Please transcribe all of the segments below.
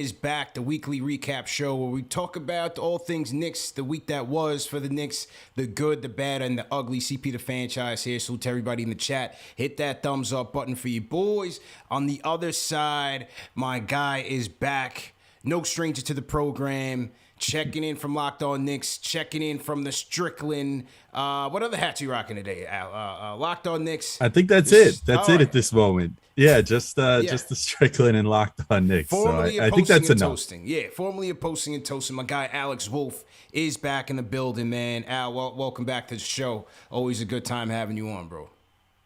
Is back, the weekly recap show where we talk about all things Knicks, the week that was for the Knicks, the good, the bad, and the ugly. CP the franchise here. Salute to everybody in the chat. Hit that thumbs up button for you boys. On the other side, my guy is back. No stranger to the program. Checking in from Locked On Knicks. Checking in from the Strickland. What other hats you rocking today, Al? Locked On Knicks. I think that's it. That's it at this moment. Yeah, just the Strickland and Locked On Knicks. Formerly So I think that's enough. toasting. Yeah, formerly of posting and toasting. My guy Alex Wolf is back in the building, man. Al, welcome back to the show. Always a good time having you on, bro.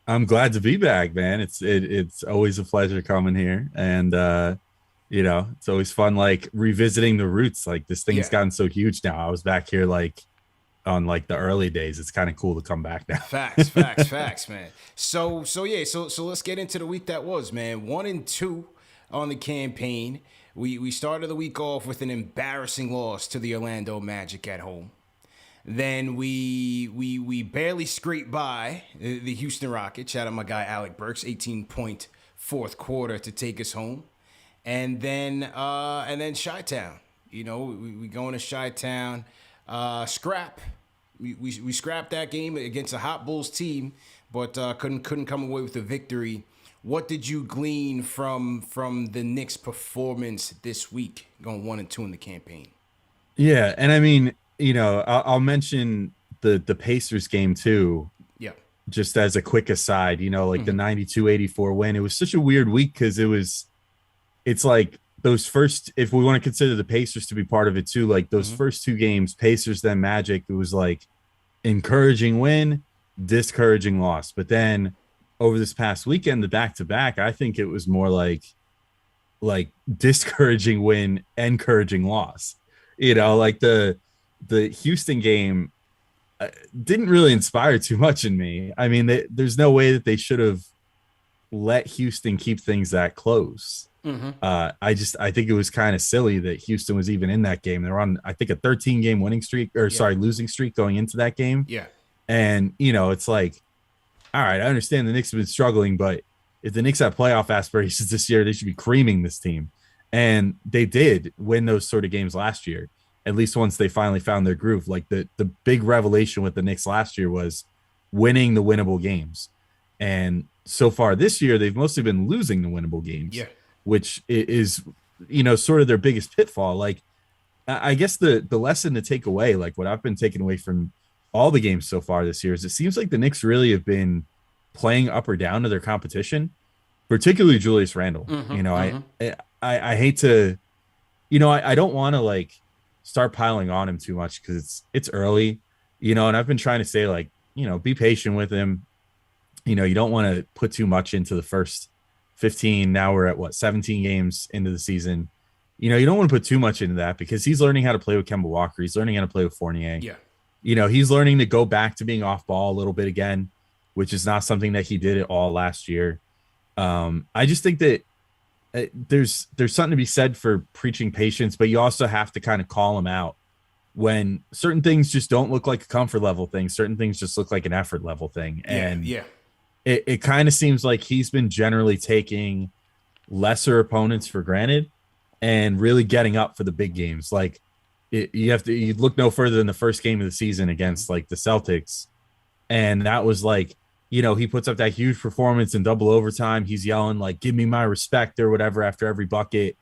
I'm glad to be back, man. It's always a pleasure coming here, and it's always fun like revisiting the roots. Like this thing's gotten so huge now. I was back here like on like the early days. It's kind of cool to come back now. Facts, man. So let's get into the week that was, man. 1-2 on the campaign. We started the week off with an embarrassing loss to the Orlando Magic at home. Then we barely scraped by the Houston Rockets. Shout out my guy Alec Burks, 18-point fourth quarter to take us home. And then Chi-Town. You know, we go into Chi-Town. Scrap. We scrapped that game against a hot Bulls team, but couldn't come away with a victory. What did you glean from the Knicks' performance this week, going 1-2 in the campaign? Yeah, and I mean, I'll mention the Pacers game too. Yeah. Just as a quick aside, the 92-84 win. It was such a weird week because it's like those first, if we want to consider the Pacers to be part of it too, like those first two games, Pacers then Magic, it was like encouraging win, discouraging loss. But then over this past weekend, the back-to-back, I think it was more like discouraging win, encouraging loss. Like the Houston game didn't really inspire too much in me. I mean, there's no way that they should have let Houston keep things that close. I think it was kind of silly that Houston was even in that game. They're on, I think, a 13-game winning streak, losing streak going into that game. Yeah. And, it's like, all right, I understand the Knicks have been struggling, but if the Knicks have playoff aspirations this year, they should be creaming this team. And they did win those sort of games last year, at least once they finally found their groove. Like the big revelation with the Knicks last year was winning the winnable games. And so far this year, they've mostly been losing the winnable games. Yeah. Which is, sort of their biggest pitfall. Like, I guess the lesson to take away, like what I've been taking away from all the games so far this year is it seems like the Knicks really have been playing up or down to their competition, particularly Julius Randle. I hate to, I don't want to like start piling on him too much because it's early, and I've been trying to say like, be patient with him. You don't want to put too much into the first 15. Now we're at 17 games into the season. You don't want to put too much into that because he's learning how to play with Kemba Walker. He's learning how to play with Fournier. Yeah. He's learning to go back to being off ball a little bit again, which is not something that he did at all last year. I just think that there's something to be said for preaching patience, but you also have to kind of call him out when certain things just don't look like a comfort level thing. Certain things just look like an effort level thing. And it kind of seems like he's been generally taking lesser opponents for granted and really getting up for the big games. Like you look no further than the first game of the season against like the Celtics. And that was like, he puts up that huge performance in double overtime. He's yelling like, give me my respect or whatever after every bucket,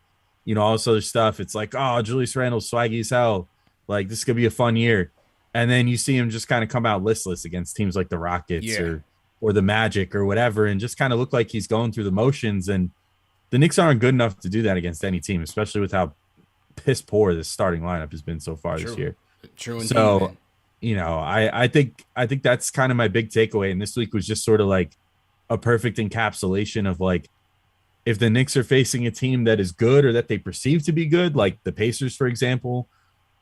all this other stuff. It's like, oh, Julius Randle's swaggy as hell. Like this could be a fun year. And then you see him just kind of come out listless against teams like the Rockets or the Magic or whatever, and just kind of look like he's going through the motions. And the Knicks aren't good enough to do that against any team, especially with how piss poor this starting lineup has been so far this year. True. So, I think that's kind of my big takeaway. And this week was just sort of like a perfect encapsulation of like, if the Knicks are facing a team that is good or that they perceive to be good, like the Pacers, for example,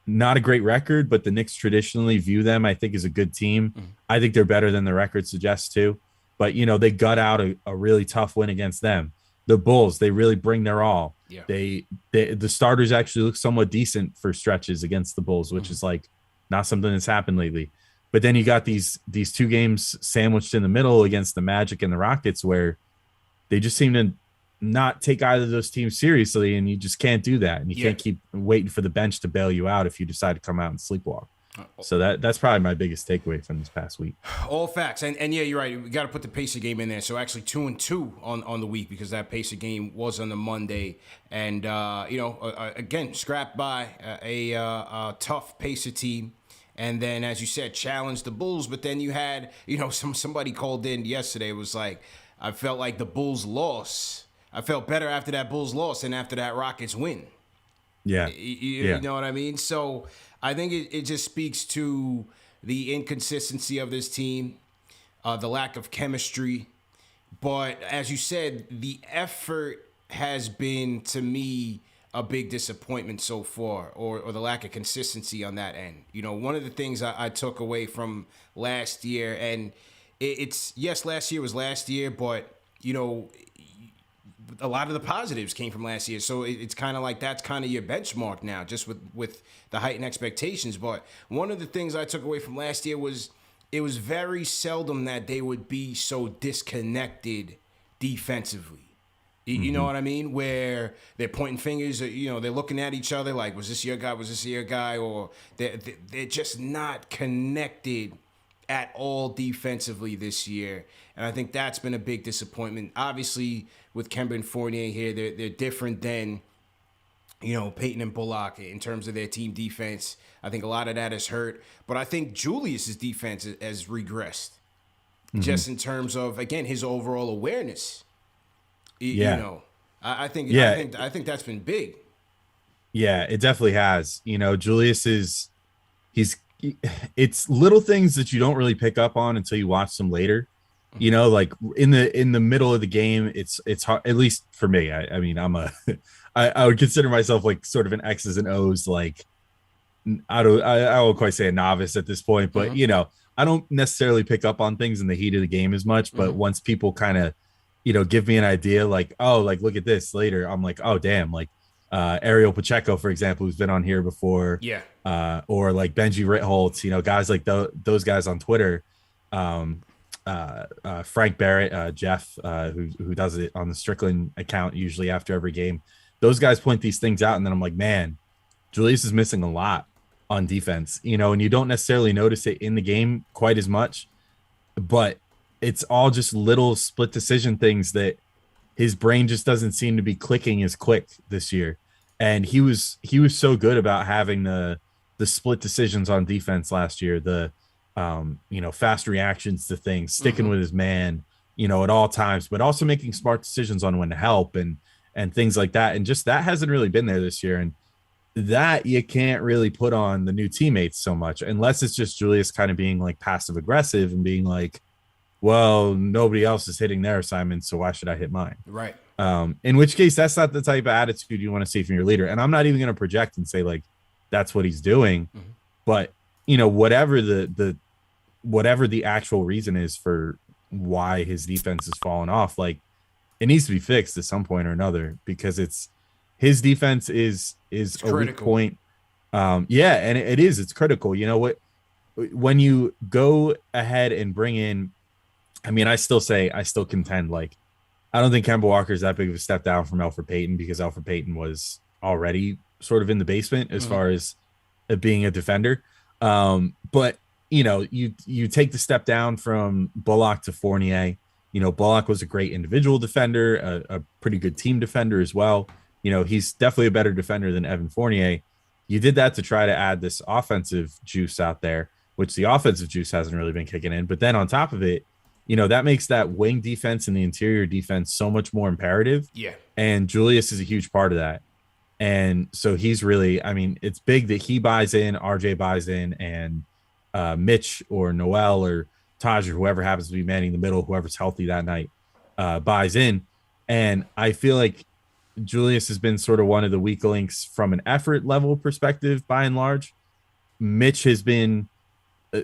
not a great record, but the Knicks traditionally view them, I think, as a good team. I think they're better than the record suggests too. But, they gut out a really tough win against them. The Bulls, they really bring their all. Yeah. The starters actually look somewhat decent for stretches against the Bulls, which is like not something that's happened lately. But then you got these two games sandwiched in the middle against the Magic and the Rockets where they just seem to not take either of those teams seriously, and you just can't do that. And you can't keep waiting for the bench to bail you out if you decide to come out and sleepwalk. So that's probably my biggest takeaway from this past week. All facts. And yeah, you're right. We got to put the Pacer game in there. So actually 2-2 on the week, because that Pacer game was on the Monday. And, again, scrapped by a tough Pacer team. And then, as you said, challenged the Bulls. But then you had, somebody called in yesterday. It was like, I felt like the Bulls loss. I felt better after that Bulls loss than after that Rockets win. Yeah. You know what I mean? So I think it just speaks to the inconsistency of this team, the lack of chemistry. But as you said, the effort has been, to me, a big disappointment so far, or the lack of consistency on that end. One of the things I took away from last year, and yes, last year was last year, but, a lot of the positives came from last year. So it's kind of like that's kind of your benchmark now, just with the heightened expectations. But one of the things I took away from last year was it was very seldom that they would be so disconnected defensively. You know what I mean? Where they're pointing fingers, they're looking at each other like, was this your guy? Was this your guy? Or they're just not connected at all defensively this year. And I think that's been a big disappointment. Obviously, with Kemba and Fournier here, they're different than, Peyton and Bullock in terms of their team defense. I think a lot of that has hurt. But I think Julius's defense has regressed, just in terms of, again, his overall awareness. I think that's been big. Yeah, it definitely has. Julius it's little things that you don't really pick up on until you watch them later. Like in the middle of the game, it's hard, at least for me. I mean, I would consider myself like sort of an X's and O's, like I won't quite say a novice at this point, but I don't necessarily pick up on things in the heat of the game as much. But once people kind of, give me an idea, like, oh, like look at this later, I'm like, oh damn, like Ariel Pacheco, for example, who's been on here before. Yeah. Or like Benji Ritholtz, guys like those guys on Twitter. Frank Barrett, Jeff, who does it on the Strickland account usually after every game. Those guys point these things out, and then I'm like, man, Julius is missing a lot on defense, and you don't necessarily notice it in the game quite as much, but it's all just little split decision things that his brain just doesn't seem to be clicking as quick this year. And he was so good about having the split decisions on defense last year, the fast reactions to things, sticking with his man, at all times, but also making smart decisions on when to help and things like that. And just that hasn't really been there this year. And that you can't really put on the new teammates so much, unless it's just Julius kind of being like passive aggressive and being like, well, nobody else is hitting their assignments, so why should I hit mine? Right. In which case, that's not the type of attitude you want to see from your leader. And I'm not even going to project and say like that's what he's doing, but whatever the actual reason is for why his defense has fallen off, like it needs to be fixed at some point or another, because his defense is a weak point. And it's critical. When you go ahead and bring in, I mean, I still contend, like, I don't think Kemba Walker is that big of a step down from Elfrid Payton, because Elfrid Payton was already sort of in the basement as far as being a defender. But you take the step down from Bullock to Fournier. Bullock was a great individual defender, a pretty good team defender as well. He's definitely a better defender than Evan Fournier. You did that to try to add this offensive juice out there, which the offensive juice hasn't really been kicking in. But then on top of it, that makes that wing defense and the interior defense so much more imperative. Yeah. And Julius is a huge part of that. And so he's really, I mean, it's big that he buys in, RJ buys in, and Mitch or Noel or Taj or whoever happens to be manning the middle, whoever's healthy that night, buys in. And I feel like Julius has been sort of one of the weak links from an effort level perspective by and large. Mitch has been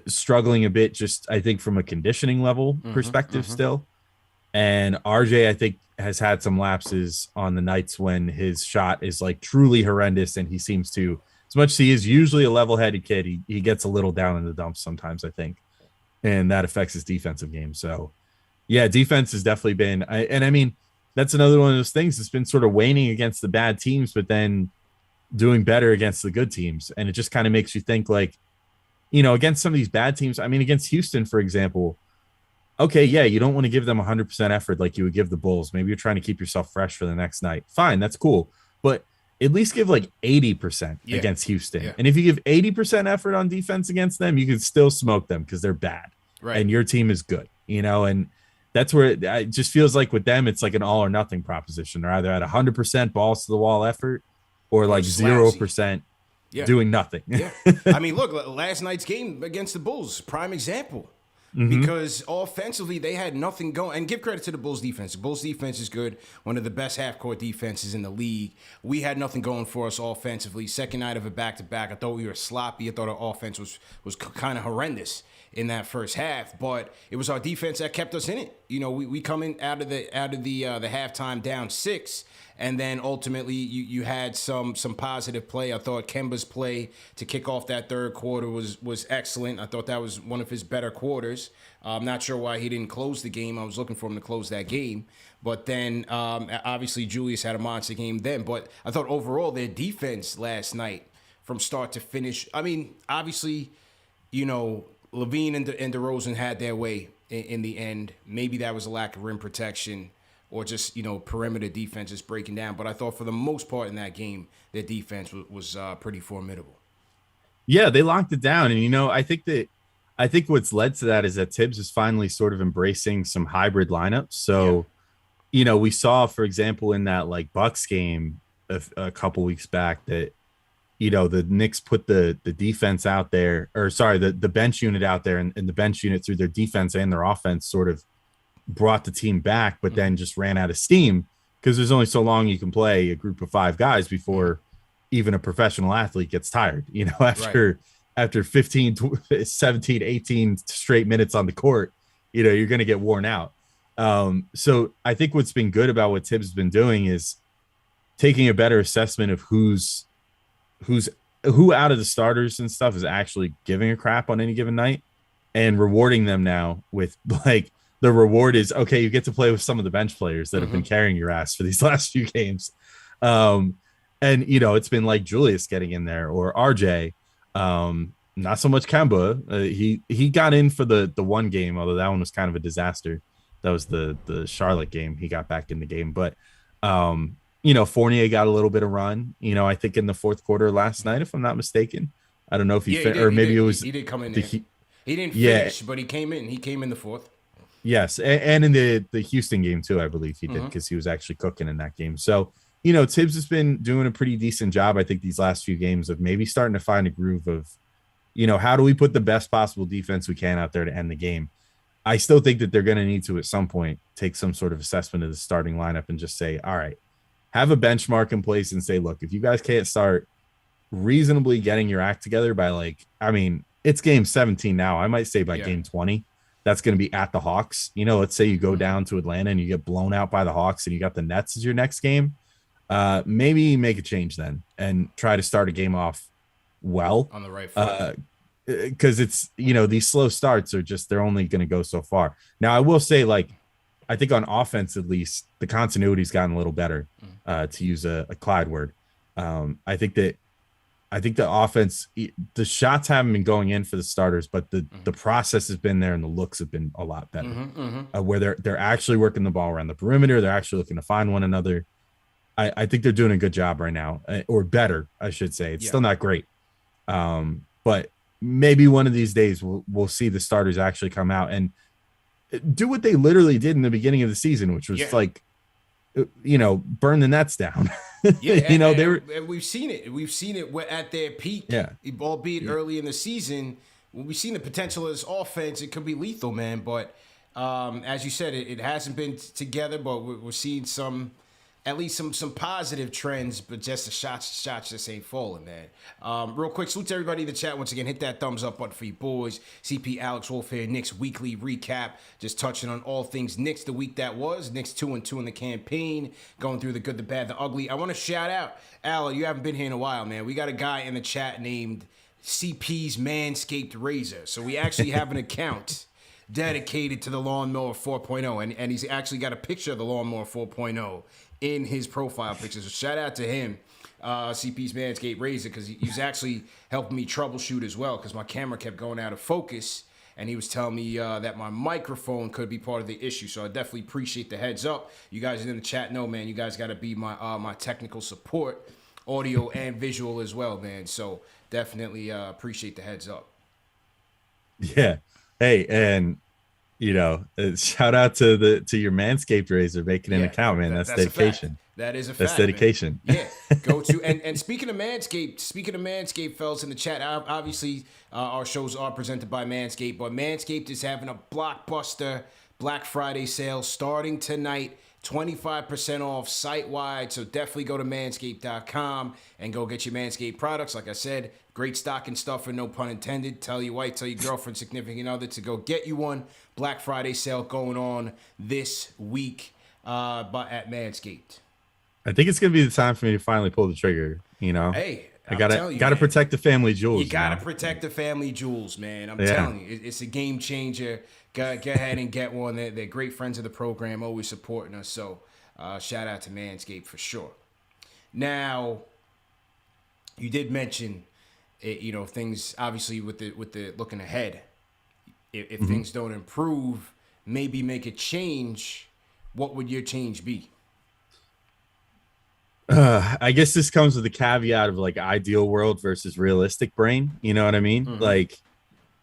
struggling a bit, just I think from a conditioning level perspective still. And RJ, I think, has had some lapses on the nights when his shot is like truly horrendous, and he seems to, as much as he is usually a level-headed kid, he gets a little down in the dumps sometimes, I think, and that affects his defensive game. So yeah, defense has definitely been, I mean, that's another one of those things that's been sort of waning against the bad teams, but then doing better against the good teams. And it just kind of makes you think like, against some of these bad teams, I mean, against Houston, for example, okay, yeah, you don't want to give them 100% effort like you would give the Bulls. Maybe you're trying to keep yourself fresh for the next night. Fine, that's cool. But at least give like 80% against Houston. Yeah. And if you give 80% effort on defense against them, you can still smoke them because they're bad. Right. And your team is good, and that's where it just feels like with them, it's like an all or nothing proposition. They're either at 100% balls to the wall effort or like 0% doing nothing. Yeah. I mean, look, last night's game against the Bulls, prime example. Because offensively, they had nothing going. And give credit to the Bulls defense. The Bulls defense is good. One of the best half-court defenses in the league. We had nothing going for us offensively. Second night of a back-to-back, I thought we were sloppy. I thought our offense was kind of horrendous in that first half. But it was our defense that kept us in it. We come in out of the halftime down 6. And then ultimately, you had some positive play. I thought Kemba's play to kick off that third quarter was excellent. I thought that was one of his better quarters. I'm not sure why he didn't close the game. I was looking for him to close that game. But then, obviously, Julius had a monster game then. But I thought overall, their defense last night from start to finish, I mean, obviously, Levine and DeRozan had their way in the end. Maybe that was a lack of rim protection, or just, perimeter defense just breaking down. But I thought for the most part in that game, their defense was pretty formidable. Yeah, they locked it down. And, I think what's led to that is that Tibbs is finally sort of embracing some hybrid lineups. So, we saw, for example, in that like Bucks game a couple weeks back that, the Knicks put the defense out there, or sorry, the bench unit out there, and the bench unit through their defense and their offense sort of brought the team back, but then just ran out of steam because there's only so long you can play a group of 5 guys before even a professional athlete gets tired, after 15, 17, 18 straight minutes on the court, you're going to get worn out. So I think what's been good about what Tibbs has been doing is taking a better assessment of who out of the starters and stuff is actually giving a crap on any given night and rewarding them now with like, the reward is, okay, you get to play with some of the bench players that have been carrying your ass for these last few games. And, it's been like Julius getting in there or RJ. Not so much Kemba. He got in for the one game, although that one was kind of a disaster. That was the Charlotte game. He got back in the game. But, Fournier got a little bit of run, I think in the fourth quarter last night, if I'm not mistaken. I don't know if he did come in there. He didn't finish, but he came in. He came in the fourth. Yes, and in the Houston game too, I believe he did, because he was actually cooking in that game. So, Tibbs has been doing a pretty decent job, I think, these last few games of maybe starting to find a groove of, how do we put the best possible defense we can out there to end the game? I still think that they're going to need to, at some point, take some sort of assessment of the starting lineup and just say, all right, have a benchmark in place and say, look, if you guys can't start reasonably getting your act together by it's game 17 now. I might say by game 20. That's going to be at the Hawks. Let's say you go down to Atlanta and you get blown out by the Hawks and you got the Nets as your next game. Maybe make a change then and try to start a game off well on the right foot. Because it's, these slow starts are just, they're only going to go so far. Now, I will say, I think on offense, at least, the continuity's gotten a little better, to use a Clyde word. I think the offense, the shots haven't been going in for the starters, but the process has been there and the looks have been a lot better. Where they're actually working the ball around the perimeter, they're actually looking to find one another. I think they're doing a good job right now, or better, I should say. It's still not great, but maybe one of these days we'll see the starters actually come out and do what they literally did in the beginning of the season, which was burn the Nets down. And we've seen it. We've seen it at their peak. Yeah. Albeit early in the season, we've seen the potential of this offense. It could be lethal, man. But as you said, it hasn't been together. But we're seeing at least some positive trends. But just the shots just ain't falling, man. Real quick, salute to everybody in the chat once again. Hit that thumbs up button for you boys. CP Alex Wolf here, Knicks weekly recap. Just touching on all things Knicks the week that was. Knicks 2-2 in the campaign. Going through the good, the bad, the ugly. I want to shout out, Al, you haven't been here in a while, man. We got a guy in the chat named CP's Manscaped Razor. So we actually have an account dedicated to the Lawnmower 4.0, and he's actually got a picture of the Lawnmower 4.0 in his profile picture. So shout out to him, CP's Manscaped Razor, because he's actually helping me troubleshoot as well, because my camera kept going out of focus, and he was telling me that my microphone could be part of the issue. So I definitely appreciate the heads up. You guys in the chat know, man, you guys got to be my technical support, audio and visual as well, man. So definitely appreciate the heads up. Yeah. Hey, and shout out to your Manscaped razor making an account, man. That's dedication. That is a fact. That's dedication. Man. Yeah. Go to and speaking of Manscaped, fellas in the chat, obviously our shows are presented by Manscaped, but Manscaped is having a blockbuster Black Friday sale starting tonight. 25% off site-wide, so definitely go to manscaped.com and go get your Manscaped products. Like I said, great stocking stuffer, no pun intended. Tell your wife, tell your girlfriend, significant other to go get you one. Black Friday sale going on this week at Manscaped. I think it's going to be the time for me to finally pull the trigger, Hey, I gotta protect the family jewels. You gotta protect the family jewels, man. I'm telling you, it's a game changer. Go ahead and get one. They're great friends of the program, always supporting us. So shout out to Manscaped for sure. Now, you did mention, things obviously with the looking ahead. If things don't improve, maybe make a change. What would your change be? I guess this comes with the caveat of like ideal world versus realistic brain. You know what I mean? Mm-hmm. Like,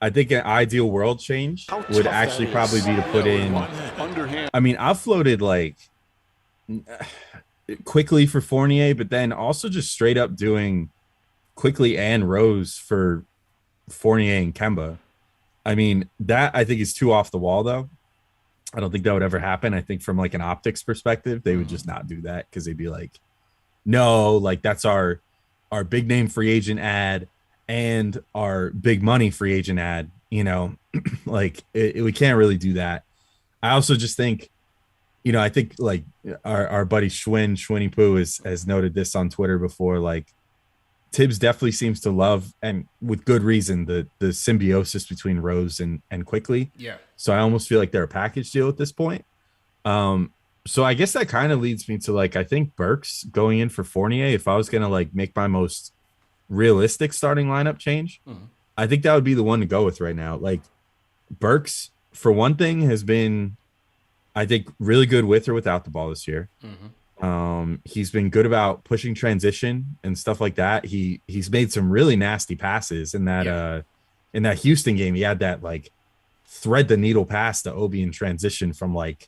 I think an ideal world change would actually probably be to put in. I mean, I've floated like quickly for Fournier, but then also just straight up doing quickly and Rose for Fournier and Kemba. I mean, that I think is too off the wall, though. I don't think that would ever happen. I think from like an optics perspective, they would just not do that because they'd be like, no, like that's our big name free agent ad and our big money free agent ad, like we can't really do that. I also just think, I think like our buddy Schwinny Poo has noted this on Twitter before, like Tibbs definitely seems to love, and with good reason, the symbiosis between Rose and Quickly. Yeah. So I almost feel like they're a package deal at this point. So I guess that kind of leads me to like, I think Burks going in for Fournier, if I was going to like make my most realistic starting lineup change, I think that would be the one to go with right now. Like Burks, for one thing, has been, I think, really good with or without the ball this year. He's been good about pushing transition and stuff like that. He's made some really nasty passes in that Houston game. He had that like thread the needle pass to Obi in transition from like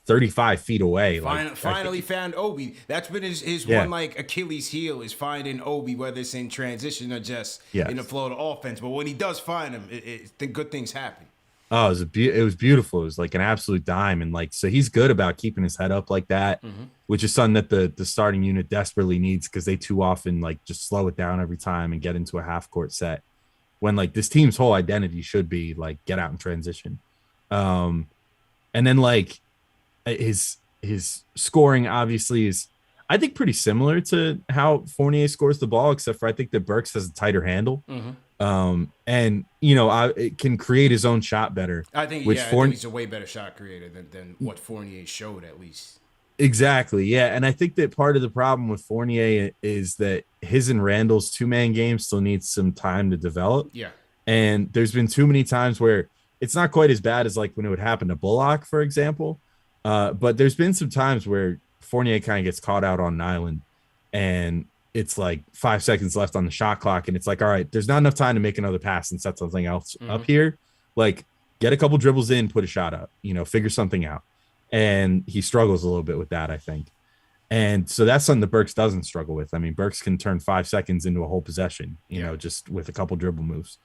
35 feet away. Finally found Obi. That's been his one like Achilles heel, is finding Obi, whether it's in transition or just in the flow of the offense. But when he does find him, the good things happen. Oh, it was beautiful. It was like an absolute dime. And like, so he's good about keeping his head up like that, which is something that the starting unit desperately needs, because they too often like just slow it down every time and get into a half court set when like this team's whole identity should be like get out and transition. And then like his scoring obviously is, I think, pretty similar to how Fournier scores the ball, except for I think that Burks has a tighter handle. And it can create his own shot better. I think he's a way better shot creator than what Fournier showed, at least. Exactly, yeah. And I think that part of the problem with Fournier is that his and Randall's two-man game still needs some time to develop. Yeah. And there's been too many times where it's not quite as bad as like when it would happen to Bullock, for example. But there's been some times where Fournier kind of gets caught out on an island and it's like 5 seconds left on the shot clock. And it's like, all right, there's not enough time to make another pass and set something else up here. Like, get a couple dribbles in, put a shot up, figure something out. And he struggles a little bit with that, I think. And so that's something that Burks doesn't struggle with. I mean, Burks can turn 5 seconds into a whole possession, just with a couple dribble moves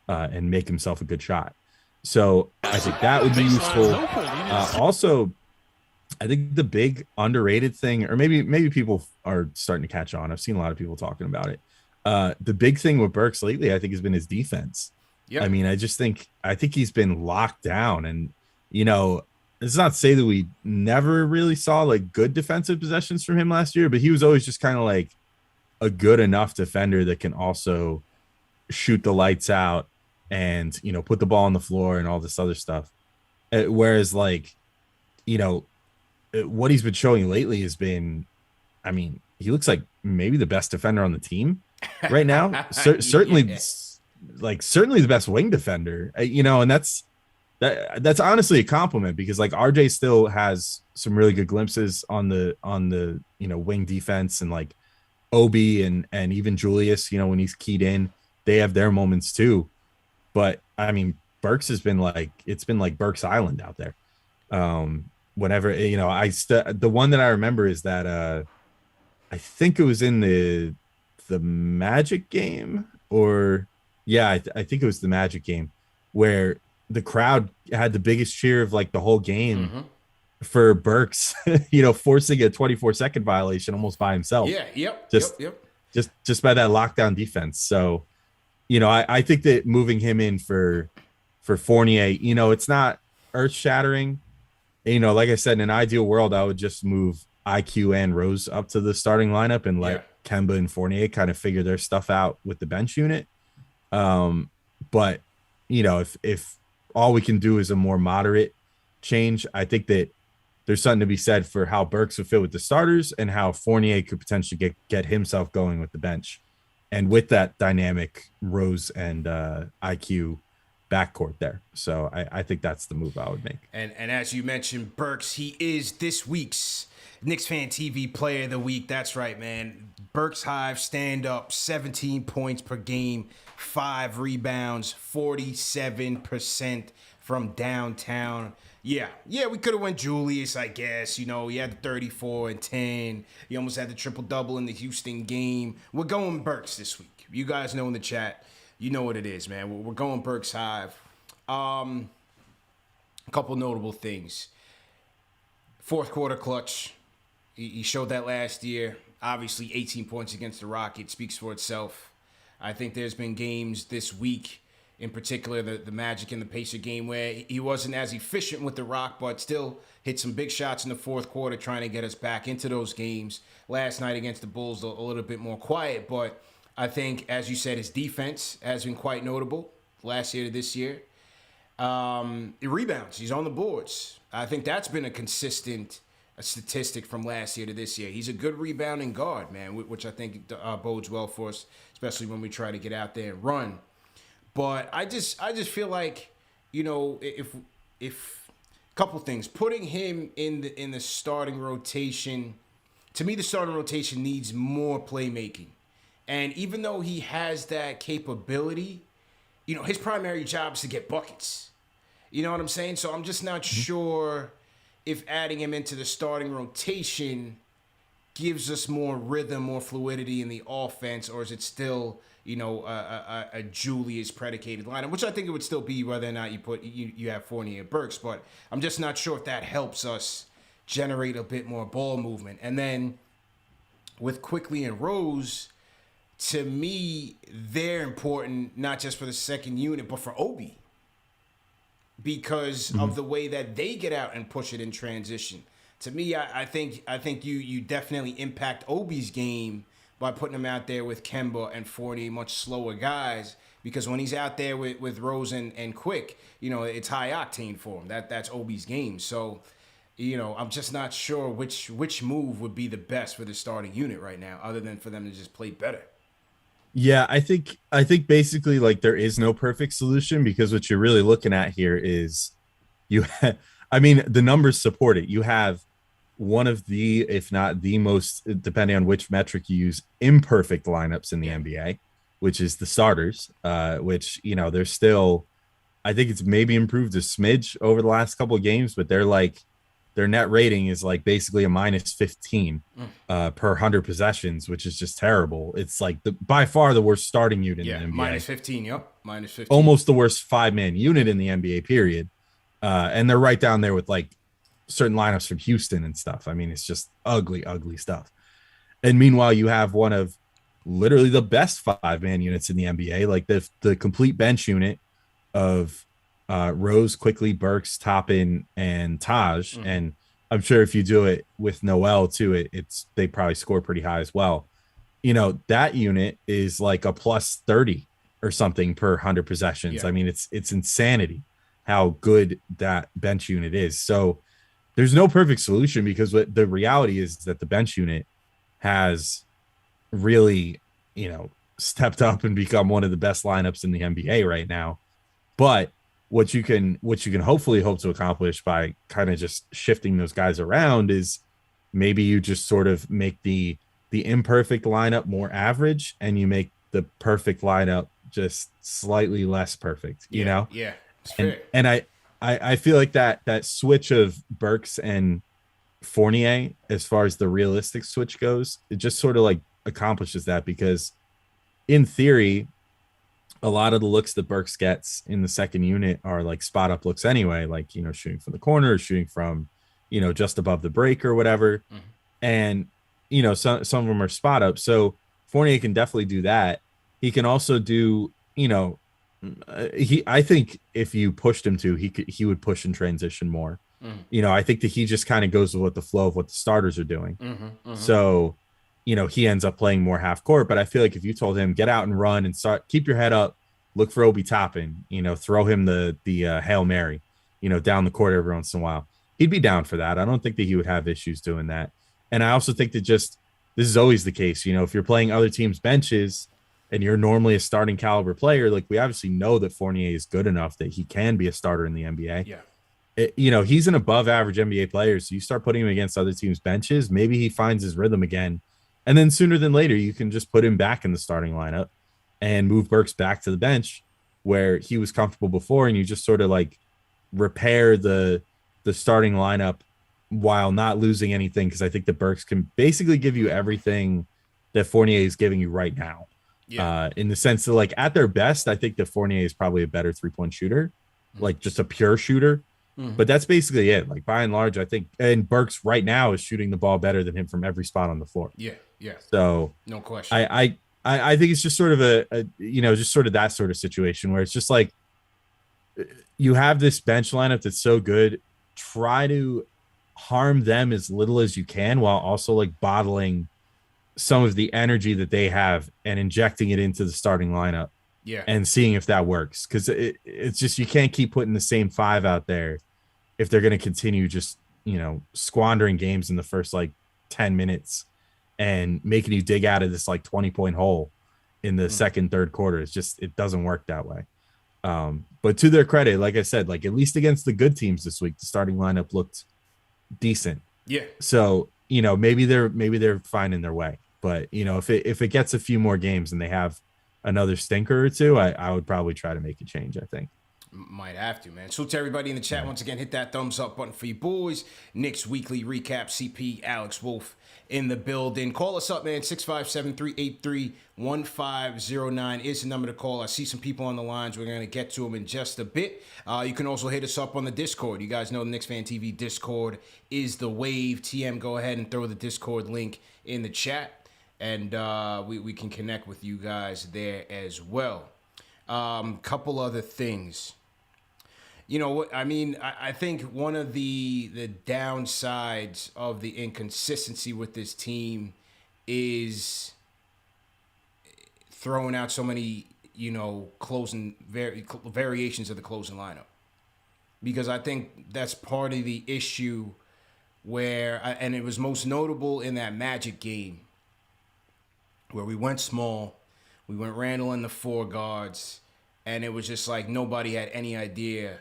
and make himself a good shot. So I think that would be useful. Also, I think the big underrated thing, or maybe people are starting to catch on. I've seen a lot of people talking about it. The big thing with Burks lately, I think, has been his defense. Yeah. I mean, I think he's been locked down, and it's not to say that we never really saw like good defensive possessions from him last year, but he was always just kind of like a good enough defender that can also shoot the lights out and put the ball on the floor and all this other stuff. Whereas like, you know, what he's been showing lately has been, I mean, he looks like maybe the best defender on the team right now. Certainly, Yeah. like certainly the best wing defender. You know, and that's honestly a compliment because like RJ still has some really good glimpses on the wing defense, and like Obi and even Julius, when he's keyed in, they have their moments too. But I mean, Burks has been like, it's been like Burks Island out there. Whenever, the one that I remember is that I think it was in the Magic game, or yeah, I think it was the Magic game where the crowd had the biggest cheer of like the whole game Mm-hmm. for Burks, forcing a 24-second violation almost by himself. Yeah. Yep. Just Yep. Yep. just by that lockdown defense. So, I think that moving him in for Fournier, it's not earth shattering. Like I said, in an ideal world, I would just move IQ and Rose up to the starting lineup and let Kemba and Fournier kind of figure their stuff out with the bench unit. But if all we can do is a more moderate change, I think that there's something to be said for how Burks would fit with the starters and how Fournier could potentially get himself going with the bench. And with that dynamic Rose and IQ backcourt there. So I think that's the move I would make. And as you mentioned, Burks, he is this week's KnicksFanTV Player of the Week. That's right, man. Burks Hive stand up, 17 points per game, 5 rebounds, 47% from downtown. Yeah, we could have went Julius, I guess. He had the 34 and 10. He almost had the triple-double in the Houston game. We're going Burks this week. You guys know in the chat, you know what it is, man. We're going Burks Hive. A couple notable things. Fourth quarter clutch. He showed that last year. Obviously, 18 points against the Rockets speaks for itself. I think there's been games this week, in particular the Magic and the Pacer game, where he wasn't as efficient with the rock, but still hit some big shots in the fourth quarter trying to get us back into those games. Last night against the Bulls, a little bit more quiet, but I think, as you said, his defense has been quite notable last year to this year. He rebounds. He's on the boards. I think that's been a consistent statistic from last year to this year. He's a good rebounding guard, man, which I think bodes well for us, especially when we try to get out there and run. But I just feel like, if couple things, putting him in the starting rotation, to me the starting rotation needs more playmaking. And even though he has that capability, his primary job is to get buckets. You know what I'm saying? So I'm just not sure if adding him into the starting rotation gives us more rhythm, more fluidity in the offense, or is it still, a Julius predicated lineup, which I think it would still be whether or not you have Fournier and Burks, but I'm just not sure if that helps us generate a bit more ball movement. And then with Quickly and Rose, to me, they're important not just for the second unit, but for Obi, because of the way that they get out and push it in transition. To me, I think you definitely impact Obi's game by putting him out there with Kemba and Fournier, much slower guys, because when he's out there with Rose and Quick, it's high octane for him. That's Obi's game. So, I'm just not sure which move would be the best for the starting unit right now, other than for them to just play better. Yeah, I think basically like there is no perfect solution, because what you're really looking at here is the numbers support it. You have one of the, if not the most, depending on which metric you use, imperfect lineups in the NBA, which is the starters, which, they're still, I think it's maybe improved a smidge over the last couple of games, but their net rating is like basically a minus 15 per 100 possessions, which is just terrible. It's like by far the worst starting unit in the NBA. Minus 15, yep. Minus 15. Almost the worst 5-man unit in the NBA, period. And they're right down there with like certain lineups from Houston and stuff. I mean, it's just ugly, ugly stuff. And meanwhile, you have one of literally the best 5-man units in the NBA, like the complete bench unit of Rose, Quickly, Burks, Toppin, and Taj. And I'm sure if you do it with Noel too, they probably score pretty high as well. That unit is like a plus 30 or something per 100 possessions. Yeah. I mean, it's insanity. how good that bench unit is. So there's no perfect solution, because what the reality is that the bench unit has really, stepped up and become one of the best lineups in the NBA right now. But what you can hopefully hope to accomplish by kind of just shifting those guys around is maybe you just sort of make the imperfect lineup more average, and you make the perfect lineup just slightly less perfect, Yeah, it's and fair. I feel like that switch of Burks and Fournier, as far as the realistic switch goes, it just sort of like accomplishes that, because in theory, a lot of the looks that Burks gets in the second unit are like spot up looks anyway, like, shooting from the corner, or shooting from, just above the break or whatever. Mm-hmm. And, some of them are spot up. So Fournier can definitely do that. He can also do, I think if you pushed him to, he would push and transition more. Mm-hmm. I think that he just kind of goes with the flow of what the starters are doing. Mm-hmm. Mm-hmm. So, he ends up playing more half court. But I feel like if you told him, get out and run and start, keep your head up, look for Obi Toppin, throw him the Hail Mary, down the court every once in a while, he'd be down for that. I don't think that he would have issues doing that. And I also think that just this is always the case. If you're playing other teams' benches and you're normally a starting caliber player, like we obviously know that Fournier is good enough that he can be a starter in the NBA. Yeah. He's an above average NBA player. So you start putting him against other teams' benches, maybe he finds his rhythm again. And then sooner than later, you can just put him back in the starting lineup and move Burks back to the bench where he was comfortable before. And you just sort of like repair the starting lineup while not losing anything. Cause I think that Burks can basically give you everything that Fournier is giving you right now. Yeah. In the sense that, like, at their best, I think that Fournier is probably a better 3-point shooter, like just a pure shooter. Mm-hmm. But that's basically it. Like, by and large, I think, and Burks right now is shooting the ball better than him from every spot on the floor. Yeah. Yeah. So No question. I think it's just sort of just sort of that sort of situation where it's just like you have this bench lineup that's so good, try to harm them as little as you can while also like bottling some of the energy that they have and injecting it into the starting lineup. Yeah. And seeing if that works. Because it's just, you can't keep putting the same five out there if they're going to continue just, squandering games in the first like 10 minutes and making you dig out of this like 20-point hole in the second, third quarter. It's just, it doesn't work that way. But to their credit, like I said, like at least against the good teams this week, the starting lineup looked decent. Yeah. So, maybe they're finding their way. But, if it gets a few more games and they have another stinker or two, I would probably try to make a change, I think. Might have to, man. So to everybody in the chat, once again, hit that thumbs up button for you boys. Knicks Weekly Recap, CP, Alex Wolf in the building. Call us up, man. 657-383-1509 is the number to call. I see some people on the lines. We're going to get to them in just a bit. You can also hit us up on the Discord. You guys know the KnicksFanTV Discord is the wave. TM, go ahead and throw the Discord link in the chat, and we can connect with you guys there as well. Couple other things. I think one of the downsides of the inconsistency with this team is throwing out so many, closing variations of the closing lineup. Because I think that's part of the issue and it was most notable in that Magic game where we went small, we went Randall in the four guards, and it was just like nobody had any idea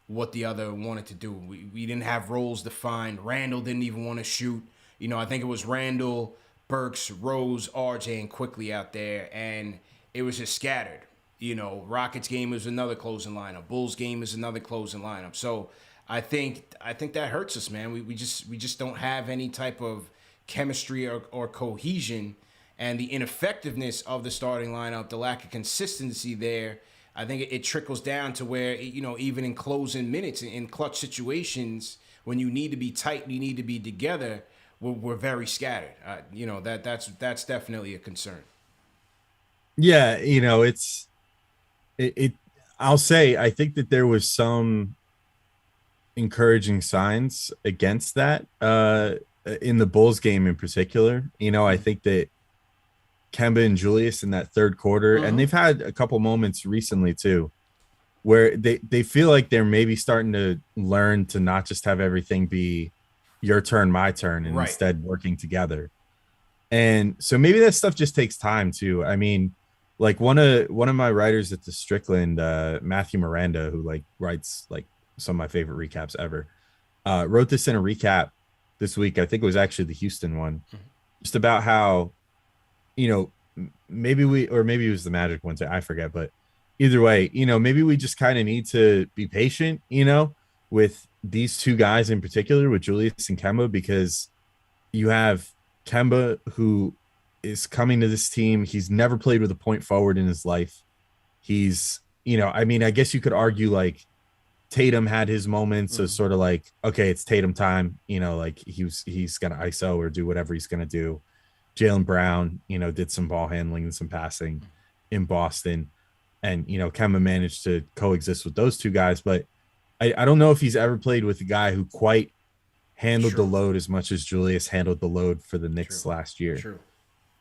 what the other wanted to do. We didn't have roles defined. Randall didn't even want to shoot. I think it was Randall, Burks, Rose, RJ, and Quickly out there, and it was just scattered. Rockets game is another closing lineup. Bulls game is another closing lineup. So I think that hurts us, man. We just don't have any type of chemistry or cohesion, and the ineffectiveness of the starting lineup, the lack of consistency there. I think it trickles down to where, even in closing minutes, in clutch situations, when you need to be tight, you need to be together, we're very scattered. That's definitely a concern. Yeah, I'll say, I think that there was some encouraging signs against that in the Bulls game in particular. I think that Kemba and Julius in that third quarter, and they've had a couple moments recently too, where they feel like they're maybe starting to learn to not just have everything be your turn, my turn, and Right. instead working together. And so maybe that stuff just takes time too. I mean, like one of my writers at the Strickland, Matthew Miranda, who like writes like some of my favorite recaps ever, wrote this in a recap this week. I think it was actually the Houston one, just about how, you know, maybe we, or maybe it was the Magic one, I forget, but either way, you know, maybe we just kind of need to be patient, you know, with these two guys in particular, with Julius and Kemba, because you have Kemba, who is coming to this team. He's never played with a point forward in his life. He's, you know, I mean, I guess you could argue like Tatum had his moments, so sort of like, okay, it's Tatum time, you know, like he's gonna ISO or do whatever he's gonna do. Jaylen Brown, you know, did some ball handling and some passing in Boston, and you know, Kemba managed to coexist with those two guys, but I don't know if he's ever played with a guy who quite handled the load as much as Julius handled the load for the Knicks last year. True.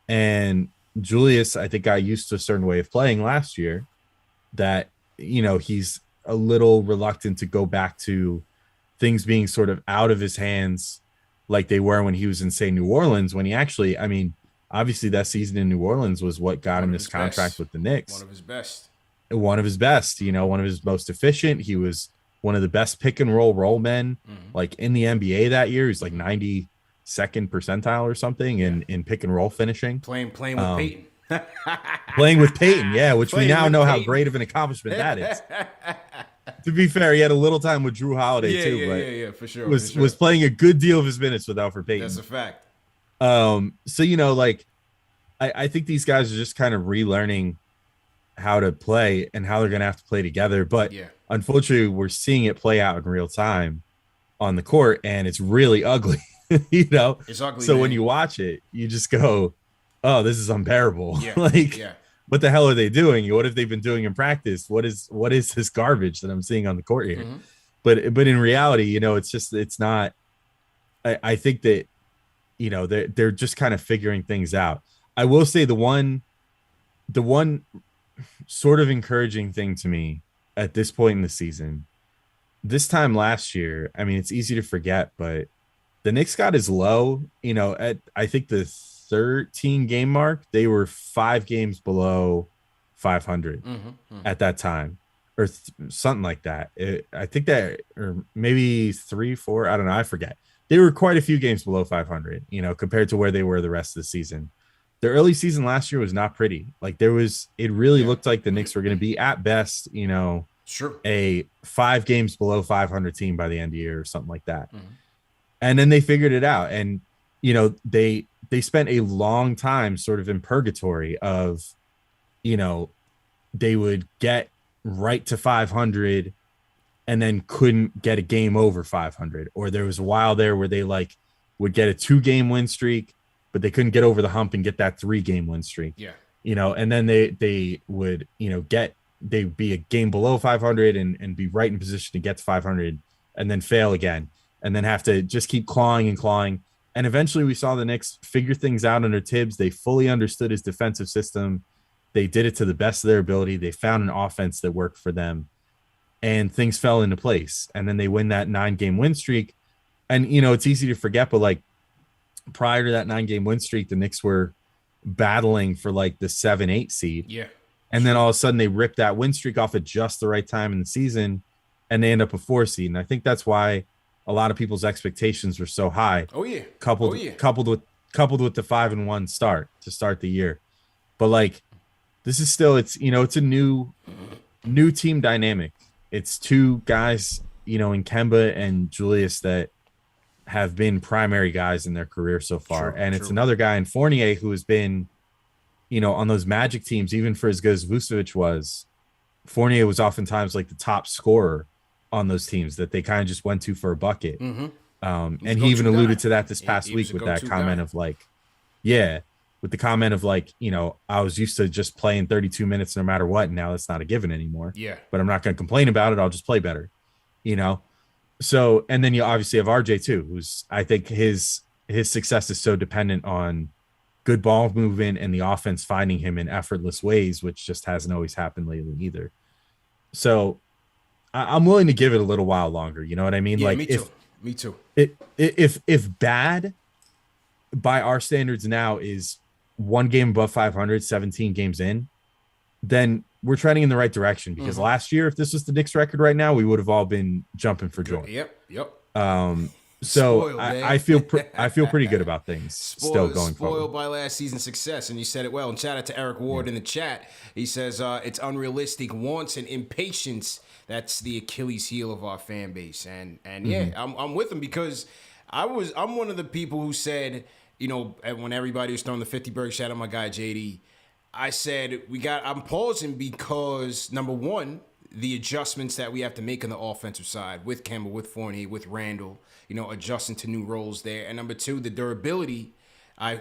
And Julius, I think, got used to a certain way of playing last year that, you know, he's a little reluctant to go back to things being sort of out of his hands like they were when he was in, say, New Orleans, when he actually, I mean, obviously that season in New Orleans was what got him this contract with the Knicks. One of his best. One of his best, you know, one of his most efficient. He was one of the best pick and roll men like in the NBA that year. He's like 92nd percentile or something in pick and roll finishing. Playing with Peyton. Playing with Peyton, yeah, which we now know Peyton. how great of an accomplishment that is. To be fair, he had a little time with Drew Holiday too, but for sure. Was playing a good deal of his minutes with Alfred Payton. That's a fact. So you know, like I think these guys are just kind of relearning how to play and how they're gonna have to play together. But unfortunately, we're seeing it play out in real time on the court, and it's really ugly. You know, it's ugly. So man. when you watch it, you just go, "Oh, this is unbearable." Yeah. Like, what the hell are they doing? What have they been doing in practice? What is this garbage that I'm seeing on the court here? But in reality, you know, it's not. I think that, you know, they're just kind of figuring things out. I will say the one sort of encouraging thing to me at this point in the season, this time last year, I mean, it's easy to forget, but the Knicks got as low, you know, at I think the 13 game mark, they were 5 games below 500 at that time, or something like that. I think that, or maybe 3, 4, I don't know, I forget. They were quite a few games below 500, you know, compared to where they were the rest of the season. The early season last year was not pretty. Like it really looked like the Knicks were going to be at best, you know, a 5 games below 500 team by the end of the year or something like that. And then they figured it out. And, you know, they spent a long time sort of in purgatory of, you know, they would get right to 500 and then couldn't get a game over 500. Or there was a while there where they like would get a 2-game win streak, but they couldn't get over the hump and get that 3-game win streak. Yeah. You know, and then they would, you know, they'd be a game below 500 and be right in position to get to 500 and then fail again and then have to just keep clawing and clawing. And eventually we saw the Knicks figure things out under Tibbs. They fully understood his defensive system. They did it to the best of their ability. They found an offense that worked for them and things fell into place. And then they win that 9-game win streak. And, you know, it's easy to forget, but like prior to that 9-game win streak, the Knicks were battling for like the 7-8 seed. Yeah. And then all of a sudden they ripped that win streak off at just the right time in the season and they end up a 4 seed. And I think that's why a lot of people's expectations were so high. Oh yeah. Coupled with the 5-1 start to start the year. But like, this is still, it's, you know, it's a new team dynamic. It's 2 guys, you know, in Kemba and Julius that have been primary guys in their career so far. It's another guy in Fournier who has been, you know, on those Magic teams, even for as good as Vucevic was, Fournier was oftentimes like the top scorer on those teams that they kind of just went to for a bucket. And he even alluded to that this past week with that comment of like, with the comment of like, you know, I was used to just playing 32 minutes no matter what. And now that's not a given anymore. Yeah. But I'm not going to complain about it. I'll just play better, you know? So, and then you obviously have RJ too, who's, I think his success is so dependent on good ball movement and the offense finding him in effortless ways, which just hasn't always happened lately either. So, I'm willing to give it a little while longer. You know what I mean? Yeah, Like me too. Me too. if bad by our standards now is one game above 500, 17 games in, then we're trending in the right direction. Because last year, if this was the Knicks record right now, we would have all been jumping for joy. Yep. Yep. So Spoiled, man. I feel pretty good about things still going forward. Spoiled by last season's success, and you said it well. And shout out to Eric Ward in the chat. He says it's unrealistic wants and impatience. That's the Achilles heel of our fan base, and yeah, I'm with him because I'm one of the people who said, you know, when everybody was throwing the 50 burger, shout out my guy JD. I said I'm pausing because number one, the adjustments that we have to make on the offensive side with Kemba, with Fournier, with Randall, you know, adjusting to new roles there. And number two, the durability. I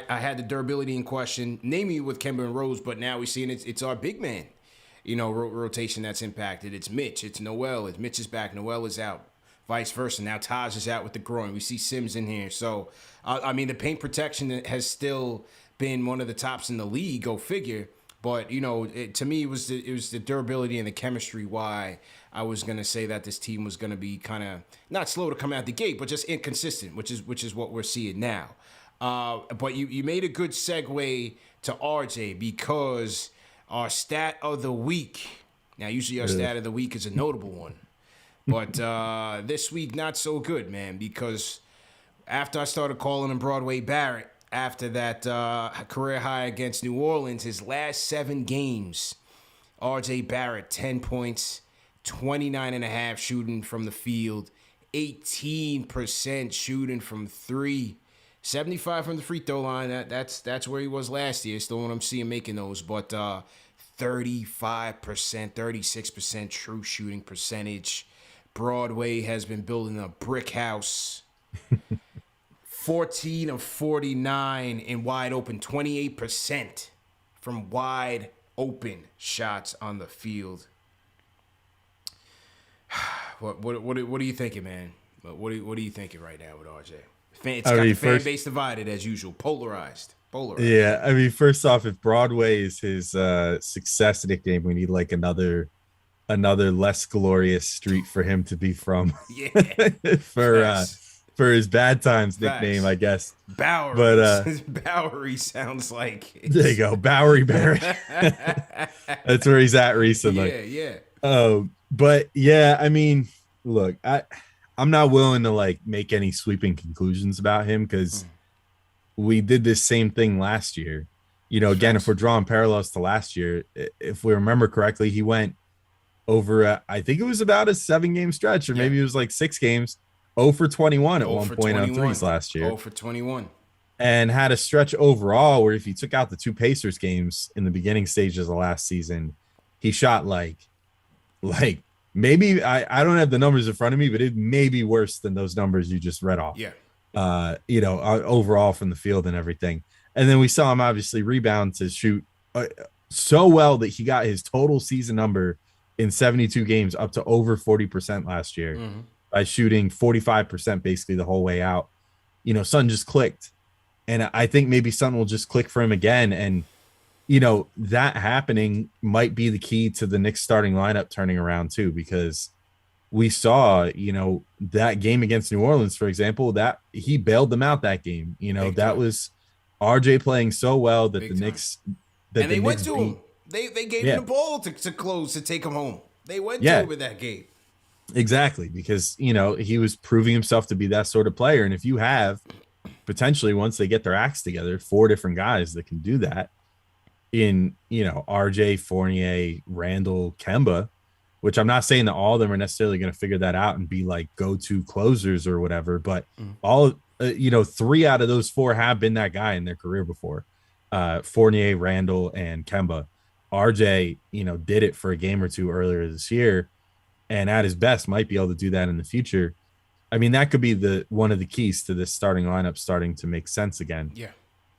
had the durability in question, namely with Kemba and Rose, but now we're seeing it's our big man, you know, rotation that's impacted. It's Mitch, it's Noel, it's Mitch is back, Noel is out, vice versa. Now Taj is out with the groin. We see Sims in here. So, I mean, the paint protection has still been one of the tops in the league, go figure. But, you know, to me, it was the durability and the chemistry why I was going to say that this team was going to be kind of not slow to come out the gate, but just inconsistent, which is what we're seeing now. But you made a good segue to RJ because our stat of the week, now usually our stat of the week is a notable one, but this week not so good, man, because after I started calling him Broadway Barrett, after that career high against New Orleans, his last 7 games, RJ Barrett, 10 points, 29.5 shooting from the field, 18% shooting from 3, 75 from the free throw line. That's where he was last year. Still what I'm seeing making those, but 35%, 36% true shooting percentage. Broadway has been building a brick house. 14 of 49 in wide open, 28% from wide open shots on the field. What are you thinking, man? What are you thinking right now with RJ? It's got the fan base divided as usual, polarized. Yeah, I mean, first off, if Broadway is his success nickname, we need like another less glorious street for him to be from. Yeah, for his bad times nickname, I guess. Bowery. But Bowery sounds like there you go, Bowery Barrett. That's where he's at recently. Yeah. But yeah, I mean, look, I'm not willing to like make any sweeping conclusions about him because we did this same thing last year. You know, again, if we're drawing parallels to last year, if we remember correctly, he went over, I think it was about a 7-game stretch, or maybe it was like 6 games. 0 for 21 at one point on threes last year. 0 for 21. And had a stretch overall where if you took out the 2 Pacers games in the beginning stages of last season, he shot like maybe I don't have the numbers in front of me, but it may be worse than those numbers you just read off. Yeah. You know, overall from the field and everything. And then we saw him obviously rebound to shoot so well that he got his total season number in 72 games up to over 40% last year. By shooting 45% basically the whole way out. You know, something just clicked. And I think maybe something will just click for him again. And, you know, that happening might be the key to the Knicks starting lineup turning around too, because we saw, you know, that game against New Orleans, for example, that he bailed them out that game. You know, that was RJ playing so well that the Knicks they went to him. They gave him the ball to close, to take him home. They went to him with that game. Exactly, because, you know, he was proving himself to be that sort of player. And if you have potentially, once they get their acts together, 4 different guys that can do that in, you know, RJ, Fournier, Randall, Kemba, which I'm not saying that all of them are necessarily going to figure that out and be like go-to closers or whatever, but all, you know, 3 out of those 4 have been that guy in their career before. Fournier, Randall, and Kemba. RJ, you know, did it for a game or 2 earlier this year. And at his best might be able to do that in the future. I mean, that could be one of the keys to this starting lineup starting to make sense again. Yeah.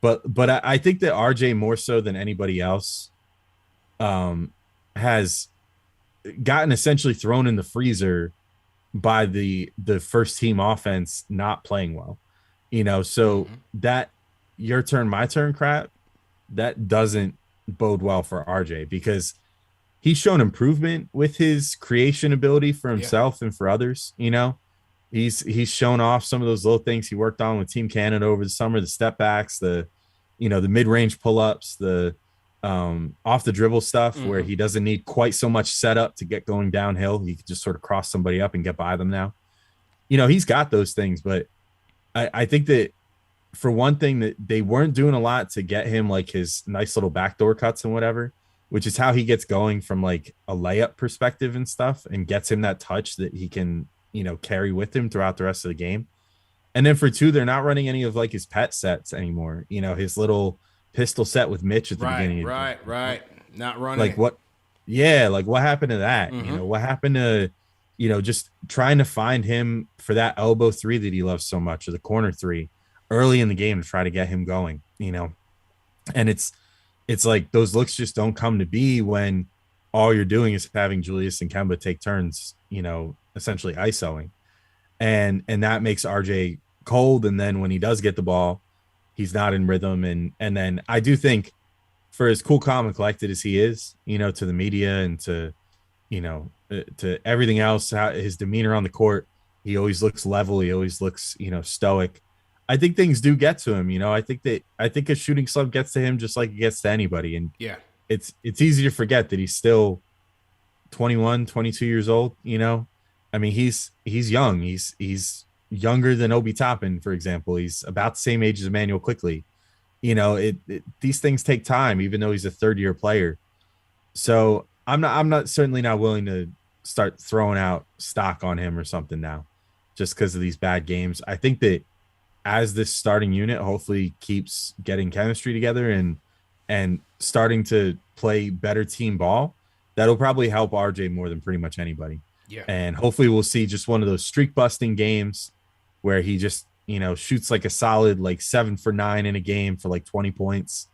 But I think that RJ more so than anybody else has gotten essentially thrown in the freezer by the first team offense not playing well. You know, so that your turn, my turn crap, that doesn't bode well for RJ because he's shown improvement with his creation ability for Yeah. himself and for others. He's shown off some of those little things he worked on with Team Canada over the summer, the step backs, the mid-range pull-ups, the off the dribble stuff where he doesn't need quite so much setup to get going downhill. He can just sort of cross somebody up and get by them now. He's got those things, but I think that for one thing that they weren't doing a lot to get him like his nice little backdoor cuts and whatever, which is how he gets going from like a layup perspective and stuff and gets him that touch that he can, carry with him throughout the rest of the game. And then for two, they're not running any of like his pet sets anymore. His little pistol set with Mitch at the beginning. Right. Not running. Like what? Yeah. Like what happened to that? What happened to, just trying to find him for that elbow three that he loves so much, or the corner three early in the game to try to get him going, and it's like those looks just don't come to be when all you're doing is having Julius and Kemba take turns, essentially isoing. And that makes RJ cold. And then when he does get the ball, he's not in rhythm. And then I do think for as cool, calm, and collected as he is, to the media and to everything else, his demeanor on the court, he always looks level. He always looks, stoic. I think things do get to him. I think a shooting slump gets to him just like it gets to anybody. And yeah, it's easy to forget that he's still 21, 22 years old. I mean, he's young. He's younger than Obi Toppin, for example. He's about the same age as Emmanuel Quickley. These things take time, even though he's a third-year player. So I'm not certainly not willing to start throwing out stock on him or something now, just because of these bad games. I think that as this starting unit hopefully keeps getting chemistry together and starting to play better team ball, that'll probably help RJ more than pretty much anybody. Yeah. And hopefully we'll see just one of those streak busting games where he just, shoots like a solid like 7 for 9 in a game for like 20 points.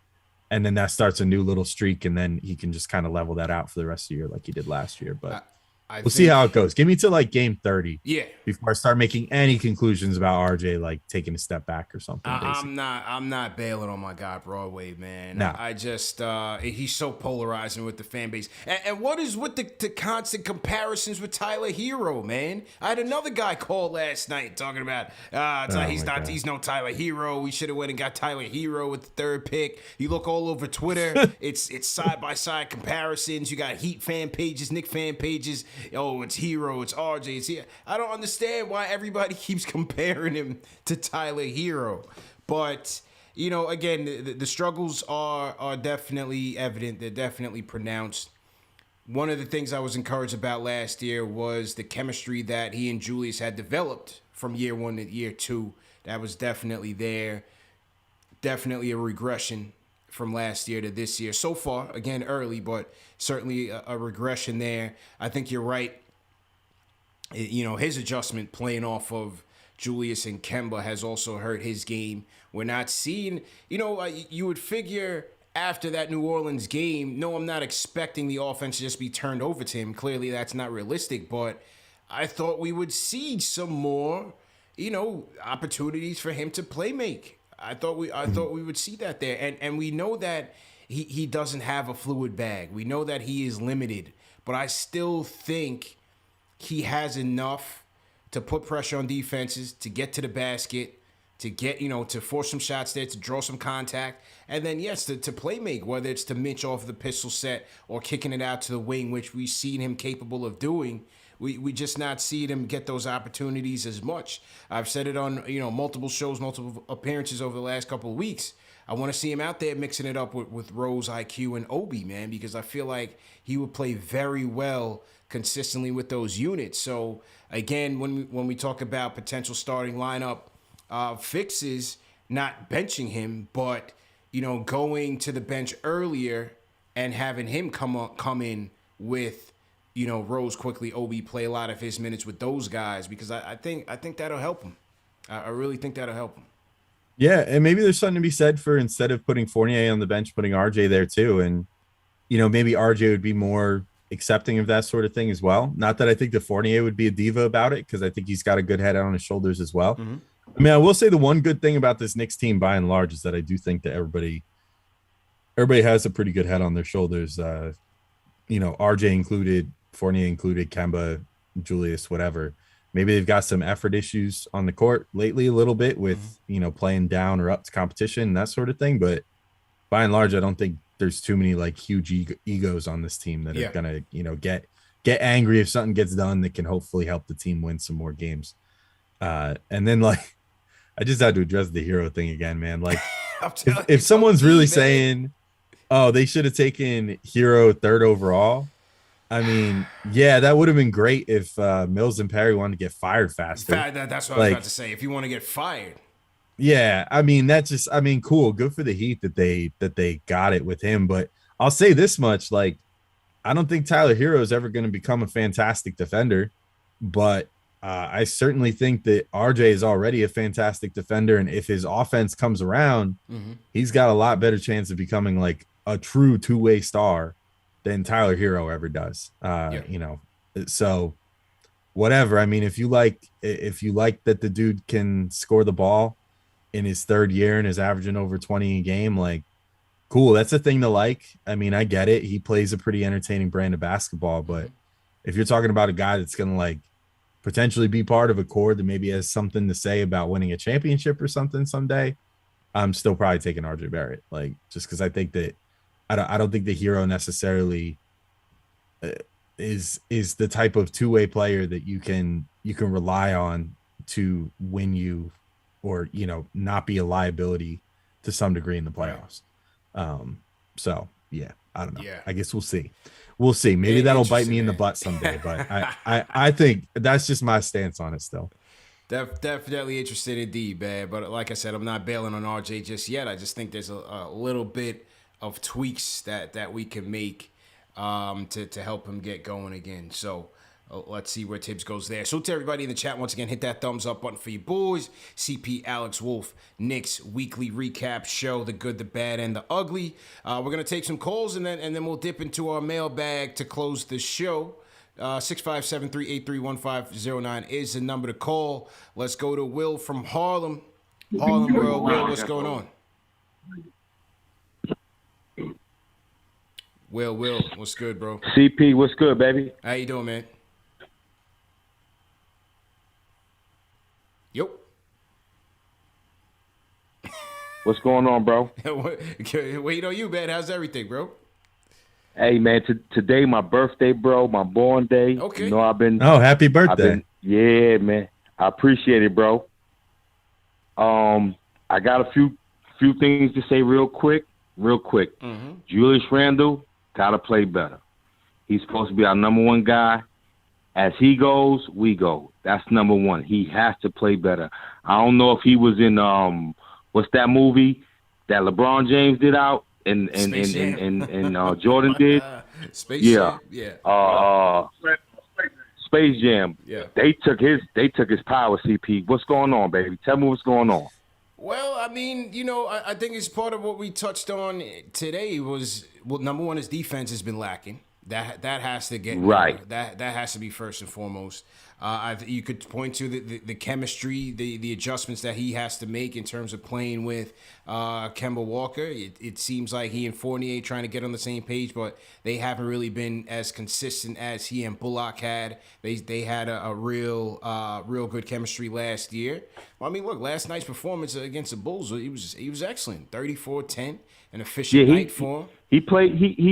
And then that starts a new little streak, and then he can just kind of level that out for the rest of the year like he did last year. But we'll see how it goes. Give me to like game 30. Yeah. Before I start making any conclusions about RJ like taking a step back or something. I'm not bailing on my guy Broadway, man. No. I just he's so polarizing with the fan base. And what is with the constant comparisons with Tyler Hero, man? I had another guy call last night talking about he's no Tyler Hero. We should have went and got Tyler Hero with the third pick. You look all over Twitter, it's side by side comparisons. You got Heat fan pages, Knicks fan pages. Oh, it's Hero, it's RJ, it's here. I don't understand why everybody keeps comparing him to Tyler Hero. But, again, the struggles are definitely evident. They're definitely pronounced. One of the things I was encouraged about last year was the chemistry that he and Julius had developed from year 1 to year 2. That was definitely there. Definitely a regression from last year to this year. So far, again, early, but certainly a regression there. I think you're right. His adjustment playing off of Julius and Kemba has also hurt his game. We're not seeing, you would figure after that New Orleans game, no, I'm not expecting the offense to just be turned over to him. Clearly that's not realistic, but I thought we would see some more, opportunities for him to play make. I thought we would see that there. And we know that he doesn't have a fluid bag. We know that he is limited, but I still think he has enough to put pressure on defenses, to get to the basket, to get, to force some shots there, to draw some contact, and then, yes, to play make, whether it's to Mitch off the pistol set or kicking it out to the wing, which we've seen him capable of doing. We just not see him get those opportunities as much. I've said it on, multiple shows, multiple appearances over the last couple of weeks. I want to see him out there mixing it up with Rose, IQ, and Obi, man, because I feel like he would play very well consistently with those units. So, again, when we talk about potential starting lineup fixes, not benching him, but, going to the bench earlier and having him come in with, Rose quickly, Obi play a lot of his minutes with those guys, because I think that'll help him. I really think that'll help him. Yeah, and maybe there's something to be said for, instead of putting Fournier on the bench, putting RJ there too. And, maybe RJ would be more accepting of that sort of thing as well. Not that I think the Fournier would be a diva about it, because I think he's got a good head on his shoulders as well. Mm-hmm. I mean, I will say the one good thing about this Knicks team by and large is that I do think that everybody has a pretty good head on their shoulders. RJ included, Fournier included, Kemba, Julius, whatever. Maybe they've got some effort issues on the court lately a little bit with, playing down or up to competition and that sort of thing. But by and large, I don't think there's too many like huge egos on this team that are going to, get angry if something gets done that can hopefully help the team win some more games. And then like, I just had to address the hero thing again, man. Like if someone's really saying, oh, they should have taken Hero 3rd overall. I mean, yeah, that would have been great if Mills and Perry wanted to get fired faster. That's what I was about to say. If you want to get fired. Yeah, I mean, cool. Good for the Heat that they got it with him. But I'll say this much, like, I don't think Tyler Hero is ever going to become a fantastic defender. But I certainly think that RJ is already a fantastic defender. And if his offense comes around, he's got a lot better chance of becoming like a true two-way star than Tyler Hero ever does. So whatever. I mean, if you like that the dude can score the ball in his 3rd year and is averaging over 20 a game, like, cool. That's a thing to like. I mean, I get it. He plays a pretty entertaining brand of basketball, but if you're talking about a guy that's going to like potentially be part of a core that maybe has something to say about winning a championship or something someday, I'm still probably taking RJ Barrett. Like, just because I think that I don't think the Hero necessarily is the type of two-way player that you can rely on to win you or, not be a liability to some degree in the playoffs. So yeah, I don't know. Yeah. I guess we'll see. Maybe that'll bite me in the butt someday, but I think that's just my stance on it still. Definitely interested indeed, man. But like I said, I'm not bailing on RJ just yet. I just think there's a little bit of tweaks that we can make to help him get going again. So let's see where Tibbs goes there. So to everybody in the chat, once again, hit that thumbs up button for you boys. CP, Alex Wolf, Knicks weekly recap show, the good, the bad, and the ugly. We're gonna take some calls and then we'll dip into our mailbag to close the show. 657-383-1509 is the number to call. Let's go to Will from Harlem. Harlem, Will, what's going on? Will, what's good, bro? CP, what's good, baby? How you doing, man? Yo. What's going on, bro? Wait on you, man. How's everything, bro? Hey, man, today my birthday, bro, my born day. Okay. I've been... Oh, happy birthday. Yeah, man. I appreciate it, bro. I got a few things to say real quick. Julius Randle got to play better. He's supposed to be our number one guy. As he goes, we go. That's number one. He has to play better. I don't know if he was in what's that movie that LeBron James did out and Jordan did? Space Jam. Yeah. Space Jam. Yeah. They took his power, CP. What's going on, baby? Tell me what's going on. Well, I mean, I think it's part of what we touched on today was, well, number one, his defense has been lacking. That has to get right. That has to be first and foremost. You could point to the chemistry, the adjustments that he has to make in terms of playing with Kemba Walker. It seems like he and Fournier trying to get on the same page, but they haven't really been as consistent as he and Bullock had. They had a real good chemistry last year. Well, I mean, look, last night's performance against the Bulls, he was excellent. 34-10, an efficient night for him. He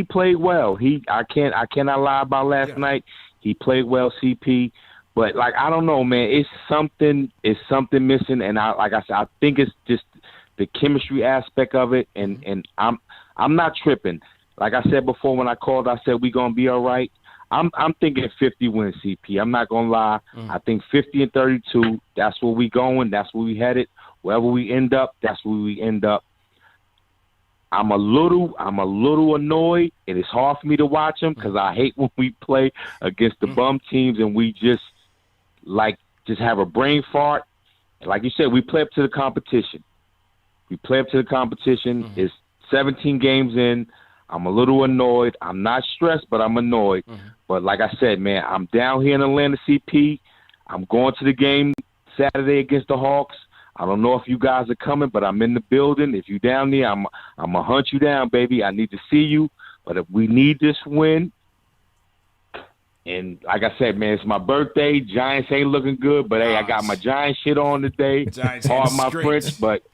played well. I cannot lie about last night. He played well, CP. But like, I don't know, man. It's something missing, and like I said, I think it's just the chemistry aspect of it. And I'm not tripping. Like I said before, when I called, I said we gonna be all right. I'm thinking 50 wins, CP. I'm not gonna lie. I think 50 and 32. That's where we going. That's where we headed. Wherever we end up, that's where we end up. I'm a little annoyed, and it's hard for me to watch them because I hate when we play against the bum teams and we just have a brain fart. Like you said, we play up to the competition. It's 17 games in. I'm a little annoyed. I'm not stressed, but I'm annoyed. But like I said, man, I'm down here in Atlanta, CP. I'm going to the game Saturday against the Hawks. I don't know if you guys are coming, but I'm in the building. If you down there, I'm gonna hunt you down, baby. I need to see you. But if we need this win, And like I said, man, it's my birthday. Giants ain't looking good, but hey, I got my Giant shit on today. Giants Pardon my French, but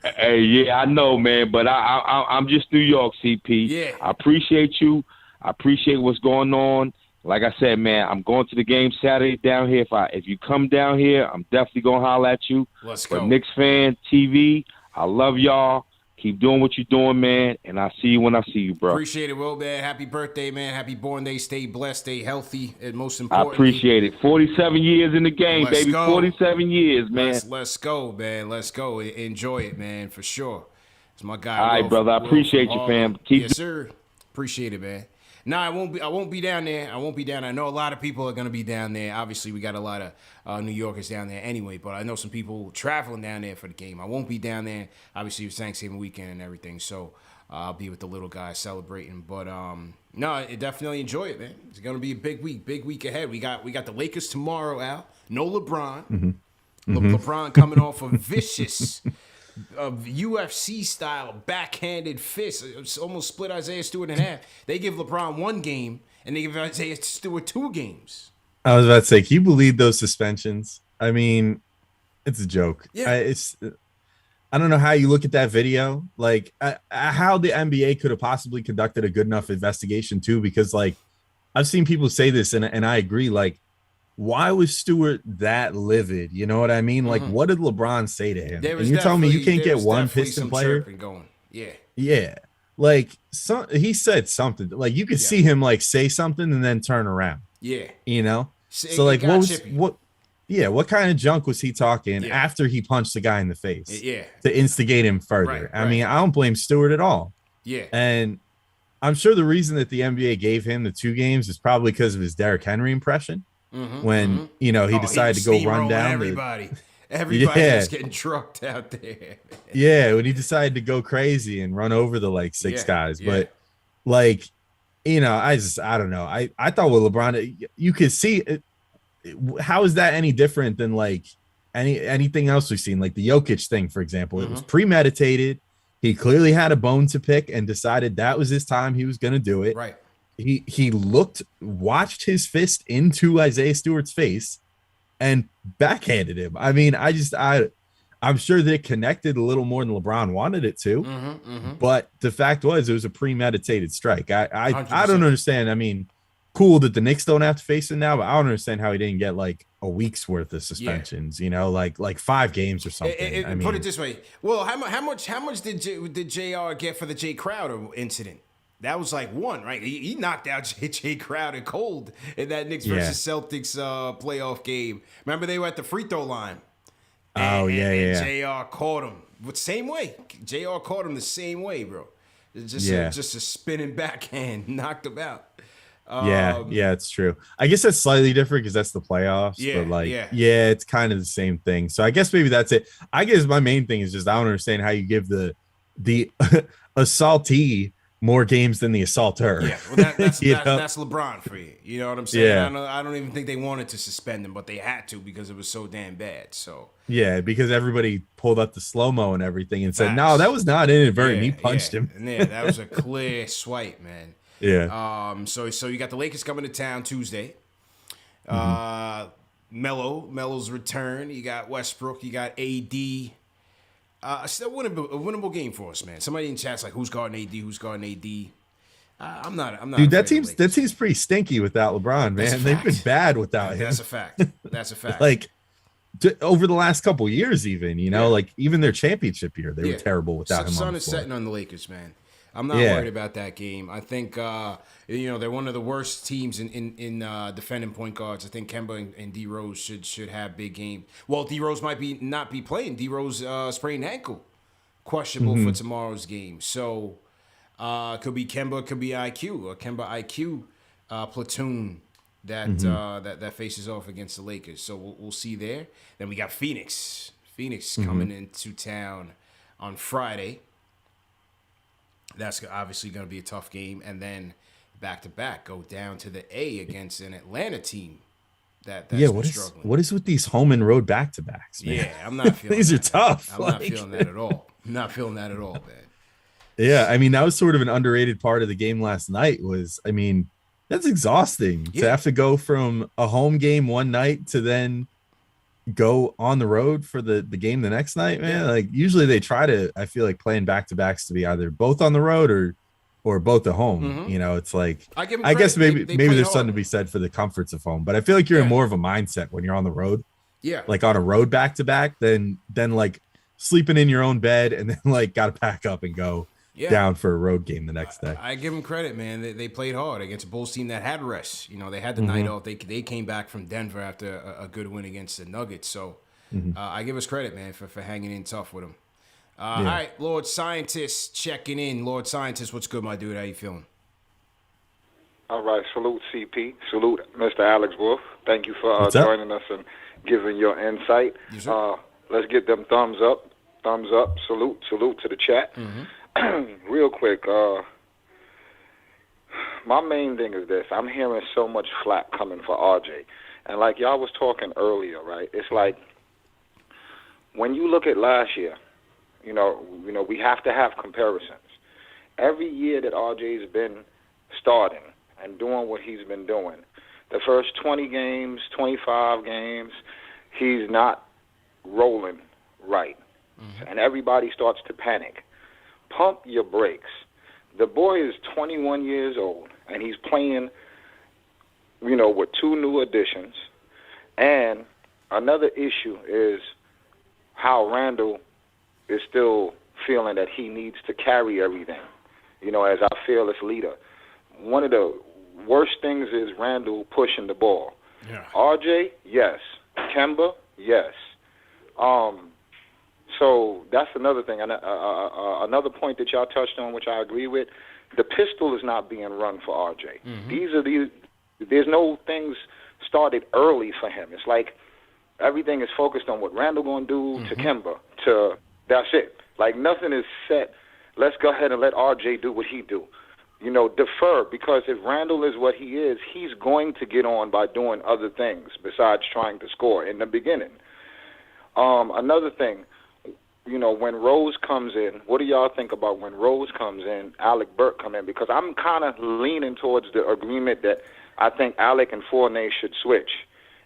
hey, yeah, I know, man. But I'm just New York, CP. Yeah. I appreciate you. I appreciate what's going on. Like I said, man, I'm going to the game Saturday down here. If you come down here, I'm definitely gonna holler at you. Let's go. go. Knicks fan TV. I love y'all. Keep doing what you're doing, man, and I'll see you when I see you, bro. Appreciate it, Will, man. Happy birthday, man. Happy born day. Stay blessed, stay healthy, and most importantly, I appreciate it. 47 years in the game, Let's baby. go. 47 years, man. Let's go, man. Let's go. Enjoy it, man, for sure. It's my guy. All right, Will, brother. I Will appreciate from you, Harlem. fam. Keep Yes, sir. Appreciate it, man. No, I won't be down there. I won't be down there. I know a lot of people are gonna be down there. Obviously, we got a lot of New Yorkers down there anyway. But I know some people traveling down there for the game. I won't be down there. Obviously, it's Thanksgiving weekend and everything, so I'll be with the little guys celebrating. But no, I definitely enjoy it, man. It's gonna be a big week ahead. We got the Lakers tomorrow, Al. No LeBron. LeBron coming off a vicious. UFC style backhanded fist. It's almost split Isaiah Stewart in half. They give LeBron 1 game and they give Isaiah Stewart 2 games. I was about to say, can you believe those suspensions? I mean, it's a joke. Yeah. I don't know how you look at that video, like how the NBA could have possibly conducted a good enough investigation too, because like I've seen people say this and I agree, like, why was Stewart that livid? You know what I mean? Like, what did LeBron say to him? And you're telling me you can't get one Piston player? Going. Yeah. Yeah. Like, he said something. Like, you could see him, like, say something and then turn around. Yeah. You know? So like, what kind of junk was he talking after he punched the guy in the face? Yeah. To instigate him further. I mean, I don't blame Stewart at all. Yeah. And I'm sure the reason that the NBA gave him the 2 games is probably because of his Derrick Henry impression. When you know he decided to go run down everybody was getting trucked out there. Yeah, when he decided to go crazy and run over the like 6 guys. But like, you know, I don't know. I thought with LeBron, you could see it, how is that any different than like anything else we've seen, like the Jokic thing, for example. It was premeditated. He clearly had a bone to pick and decided that was his time. He was going to do it. Right. He watched his fist into Isaiah Stewart's face and backhanded him. I mean, I'm sure they connected a little more than LeBron wanted it to, but the fact was it was a premeditated strike. I don't understand. I mean, cool that the Knicks don't have to face it now, but I don't understand how he didn't get like a week's worth of suspensions. You know, like 5 games or something. I mean, put it this way. Well, how much did JR get for the Jay Crowder incident? That was like 1, right? He knocked out Jay Crowder cold in that Knicks versus Celtics playoff game. Remember, they were at the free throw line. And JR caught him the same way. JR caught him the same way, bro. Just a spinning backhand knocked him out. It's true. I guess that's slightly different because that's the playoffs. But like, it's kind of the same thing. So I guess maybe that's it. I guess my main thing is just I don't understand how you give the assaultee more games than the assaulter. Yeah, well, that's LeBron for you. You know what I'm saying? Yeah. I don't even think they wanted to suspend him, but they had to because it was so damn bad. So yeah, because everybody pulled up the slow-mo and everything and said, no, that was not inadvertent. He punched him. Yeah, that was a clear swipe, man. Yeah. So you got the Lakers coming to town Tuesday. Melo's return. You got Westbrook. You got AD. Still a winnable game for us, man. Somebody in chat's like, who's guarding AD? Who's guarding AD? I'm not. Dude, that team's pretty stinky without LeBron, man. They've been bad without him. That's a fact. That's a fact. Like over the last couple years, even like even their championship year, they were terrible without him. The sun is setting on the Lakers, man. I'm not worried about that game. I think they're one of the worst teams in defending point guards. I think Kemba and D Rose should have big game. Well, D Rose might not be playing. D Rose sprained ankle, questionable for tomorrow's game. So could be Kemba, could be IQ, or Kemba IQ platoon that faces off against the Lakers. So we'll see there. Then we got Phoenix coming into town on Friday. That's obviously going to be a tough game. And then back-to-back, go down to the A against an Atlanta team that's struggling. What is with these home and road back-to-backs, man? Yeah, I'm not feeling These are tough. I'm not feeling that at all. I'm not feeling that at all, man. Yeah, I mean, that was sort of an underrated part of the game last night was, I mean, That's exhausting to Yeah. have to go from a home game one night to then go on the road for the game the next night, man. Yeah. Like usually they try to, I feel like playing back to backs to be either both on the road or both at home. Mm-hmm. You know, it's like I give them I guess credit. They maybe played there's something hard. to be said for the comforts of home, but I feel like you're in Yeah. more of a mindset when you're on the road, Yeah. like on a road back to back, than like sleeping in your own bed and then like got to pack up and go Yeah. down for a road game the next day. I give them credit, man. They played hard against a Bulls team that had rest. You know, they had the Mm-hmm. night off. They came back from Denver after a good win against the Nuggets. So Mm-hmm. I give us credit, man, for hanging in tough with them. Yeah. All right, Lord Scientist checking in. Lord Scientist, what's good, my dude? How you feeling? All right, salute CP, salute Mr. Alex Wolf. Thank you for What's up? joining us and giving your insight. Yes, sir. Let's get them thumbs up, salute to the chat. Mm-hmm. Real quick, my main thing is this. I'm hearing so much flack coming for RJ. And like y'all was talking earlier, right, it's like when you look at last year, you know, we have to have comparisons. Every year that RJ's been starting and doing what he's been doing, the first 20 games, 25 games, he's not rolling right. Mm-hmm. And everybody starts to panic. Pump your brakes. The boy is 21 years old, and he's playing, you know, with 2 new additions. And another issue is how Randall is still feeling that he needs to carry everything, you know, as our fearless leader. One of the worst things is Randall pushing the ball. Yeah. RJ, yes. Kemba, yes. So that's another thing. And another point that y'all touched on, which I agree with, the pistol is not being run for RJ. Mm-hmm. There's no things started early for him. It's like everything is focused on what Randall going to do to Kemba. That's it. Like nothing is set. Let's go ahead and let RJ do what he do. You know, defer, because if Randall is what he is, he's going to get on by doing other things besides trying to score in the beginning. Another thing, you know, when Rose comes in, what do y'all think about when Rose comes in, Alec Burke come in? Because I'm kind of leaning towards the agreement that I think Alec and Fournier should switch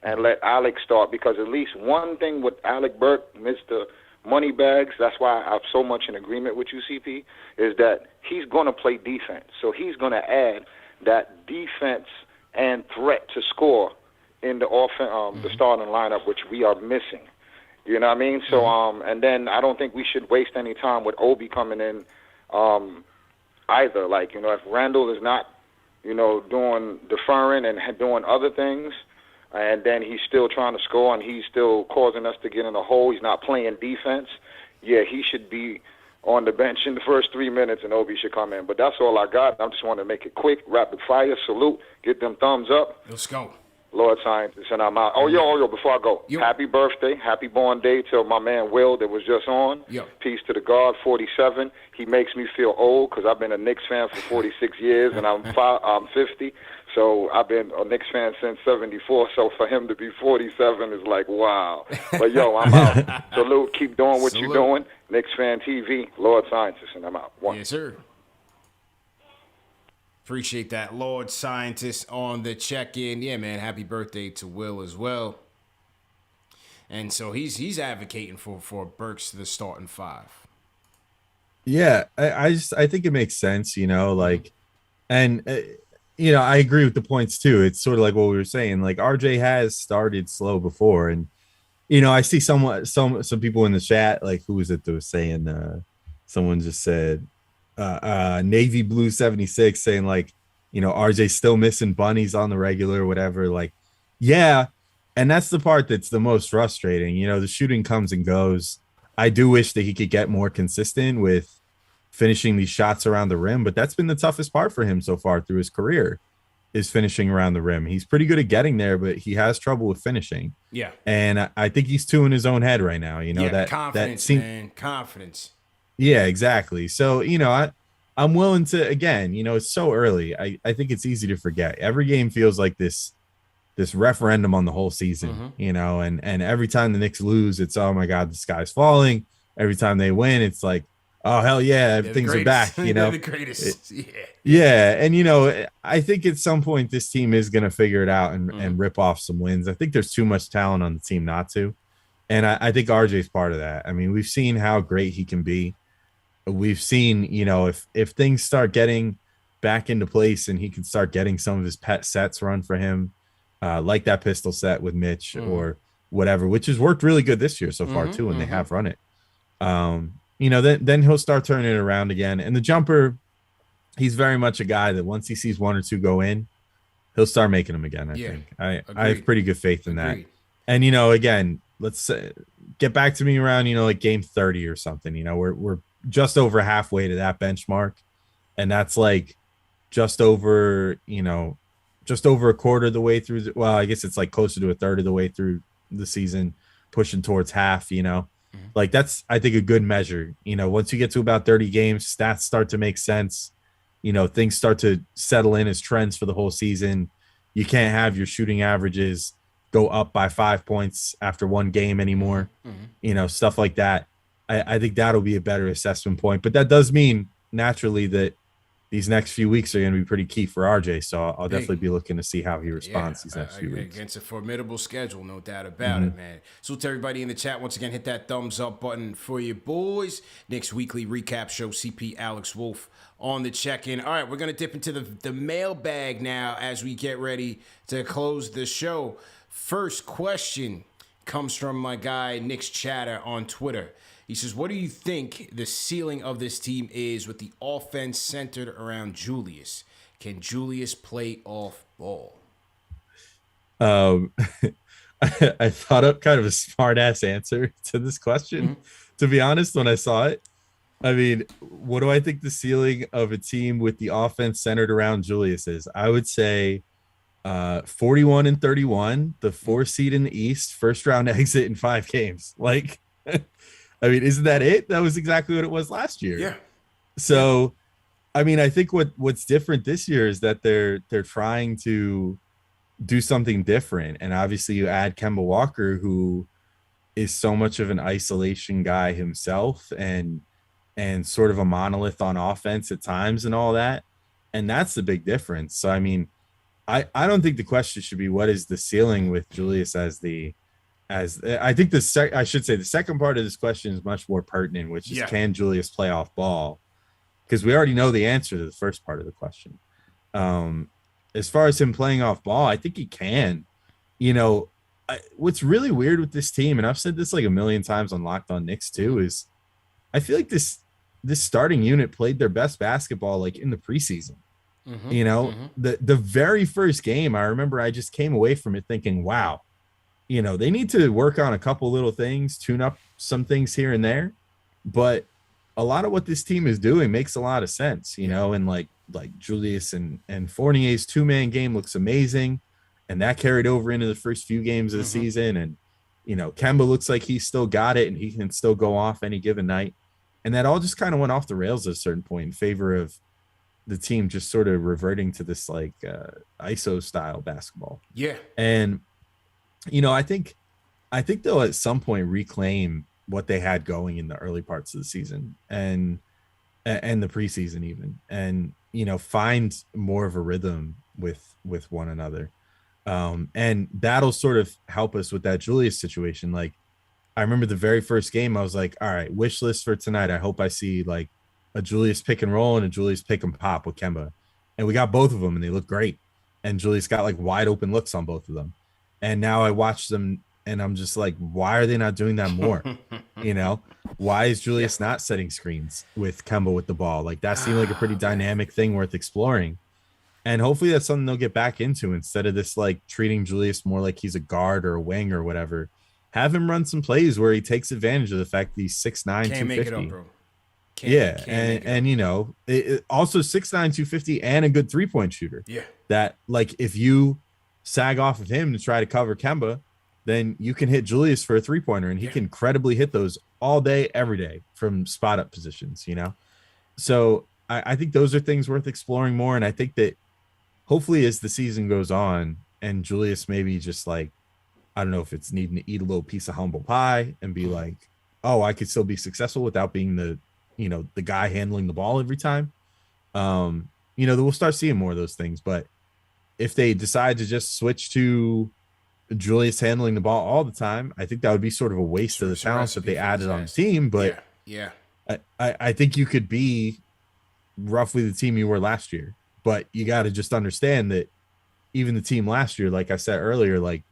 and let Alec start, because at least one thing with Alec Burke, Mr. Moneybags, that's why I'm so much in agreement with you, CP, is that he's going to play defense. So he's going to add that defense and threat to score in the the starting lineup, which we are missing. You know what I mean? So, and then I don't think we should waste any time with Obi coming in either. Like, you know, if Randall is not, you know, deferring and doing other things, and then he's still trying to score and he's still causing us to get in a hole, he's not playing defense, yeah, he should be on the bench in the first 3 minutes and Obi should come in. But that's all I got. I just want to make it quick, rapid fire, salute, get them thumbs up. Let's go. Lord Scientist, and I'm out. Oh, yo, before I go, happy birthday, happy born day to my man Will that was just on. Yo. Peace to the God, 47. He makes me feel old because I've been a Knicks fan for 46 years, and I'm 50. So I've been a Knicks fan since 74. So for him to be 47 is like, wow. But, yo, I'm out. Salute. Keep doing what you're doing. KnicksFanTV, Lord Scientist, and I'm out. One. Yes, sir. Appreciate that, Lord Scientist, on the check-in. Yeah, man, happy birthday to Will as well. And so he's advocating for Burks to the starting 5. Yeah, I think it makes sense, you know, like, and you know, I agree with the points too. It's sort of like what we were saying, like RJ has started slow before, and you know, I see some people in the chat, like who was it that was saying, someone just said Navy Blue 76 saying like, you know, RJ's still missing bunnies on the regular or whatever. Like, yeah. And that's the part that's the most frustrating. You know, the shooting comes and goes. I do wish that he could get more consistent with finishing these shots around the rim, but that's been the toughest part for him so far through his career, is finishing around the rim. He's pretty good at getting there, but he has trouble with finishing. Yeah. And I think he's too in his own head right now. You know, confidence, man. Confidence. Yeah, exactly. So, you know, I'm willing to, again, you know, it's so early. I think it's easy to forget. Every game feels like this referendum on the whole season, you know, and every time the Knicks lose, it's, oh my God, the sky's falling. Every time they win, it's like, oh hell yeah, They're the things are greatest. back, you know. They're the greatest. Yeah. Yeah, and I think at some point this team is going to figure it out and rip off some wins. I think there's too much talent on the team not to, and I think RJ's part of that. I mean, we've seen how great he can be. We've seen, if things start getting back into place and he can start getting some of his pet sets run for him, like that pistol set with Mitch or whatever, which has worked really good this year so far too, and they have run it. Then he'll start turning it around again. And the jumper, he's very much a guy that once he sees one or two go in, he'll start making them again. I think I have pretty good faith in that. And again, let's get back to me around like game 30 or something. We're just over halfway to that benchmark, and that's like just over a quarter of the way through. Well, I guess it's like closer to a third of the way through the season, pushing towards half. Like that's, I think, a good measure. Once you get to about 30 games, stats start to make sense. Things start to settle in as trends for the whole season. You can't have your shooting averages go up by 5 points after one game anymore. Stuff like that. I think that'll be a better assessment point. But that does mean naturally that these next few weeks are going to be pretty key for RJ. So I'll definitely be looking to see how he responds these next few weeks. Against a formidable schedule, no doubt about it, man. So to everybody in the chat, once again, hit that thumbs up button for your boys. Knicks Weekly Recap Show, CP Alex Wolf on the check-in. All right, we're going to dip into the mailbag now as we get ready to close the show. First question comes from my guy, Knicks Chatter on Twitter. He says, what do you think the ceiling of this team is with the offense centered around Julius? Can Julius play off ball? I thought up kind of a smart-ass answer to this question, to be honest, when I saw it. I mean, what do I think the ceiling of a team with the offense centered around Julius is? I would say 41-31, the 4 seed in the East, first round exit in 5 games. Like, I mean, isn't that it? That was exactly what it was last year. Yeah. So, I mean, I think what's different this year is that they're trying to do something different. And obviously you add Kemba Walker, who is so much of an isolation guy himself and sort of a monolith on offense at times and all that. And that's the big difference. So, I mean, I don't think the question should be what is the ceiling with Julius I think the second part of this question is much more pertinent, which is can Julius play off ball? Because we already know the answer to the first part of the question. As far as him playing off ball, I think he can. What's really weird with this team, and I've said this like a million times on Locked On Knicks too, is I feel like this starting unit played their best basketball like in the preseason. The very first game, I remember I just came away from it thinking, wow, they need to work on a couple little things, tune up some things here and there. But a lot of what this team is doing makes a lot of sense, and like Julius and Fournier's 2-man game looks amazing. And that carried over into the first few games of the season. And, Kemba looks like he's still got it and he can still go off any given night. And that all just kind of went off the rails at a certain point in favor of the team just sort of reverting to this like ISO style basketball. Yeah. And, I think they'll at some point reclaim what they had going in the early parts of the season and the preseason even, and, find more of a rhythm with one another. And that'll sort of help us with that Julius situation. Like, I remember the very first game, I was like, all right, wish list for tonight. I hope I see like a Julius pick and roll and a Julius pick and pop with Kemba. And we got both of them and they look great. And Julius got like wide open looks on both of them. And now I watch them and I'm just like, why are they not doing that more? Why is Julius not setting screens with Kemba with the ball? Like, that seemed like a pretty dynamic thing worth exploring. And hopefully that's something they'll get back into instead of this, like treating Julius more like he's a guard or a wing or whatever. Have him run some plays where he takes advantage of the fact that he's 6'9", 250. Can't make it up, bro. Also 6'9", 250 and a good 3-point shooter. Yeah. That, like, if you sag off of him to try to cover Kemba, then you can hit Julius for a 3-pointer and he can credibly hit those all day, every day from spot up positions, So I think those are things worth exploring more. And I think that hopefully as the season goes on and Julius maybe just like, I don't know if it's needing to eat a little piece of humble pie and be like, oh, I could still be successful without being the the guy handling the ball every time. We'll start seeing more of those things. But if they decide to just switch to Julius handling the ball all the time, I think that would be sort of a waste of the talents that they added on the team. But yeah. I think you could be roughly the team you were last year. But you got to just understand that even the team last year, like I said earlier, like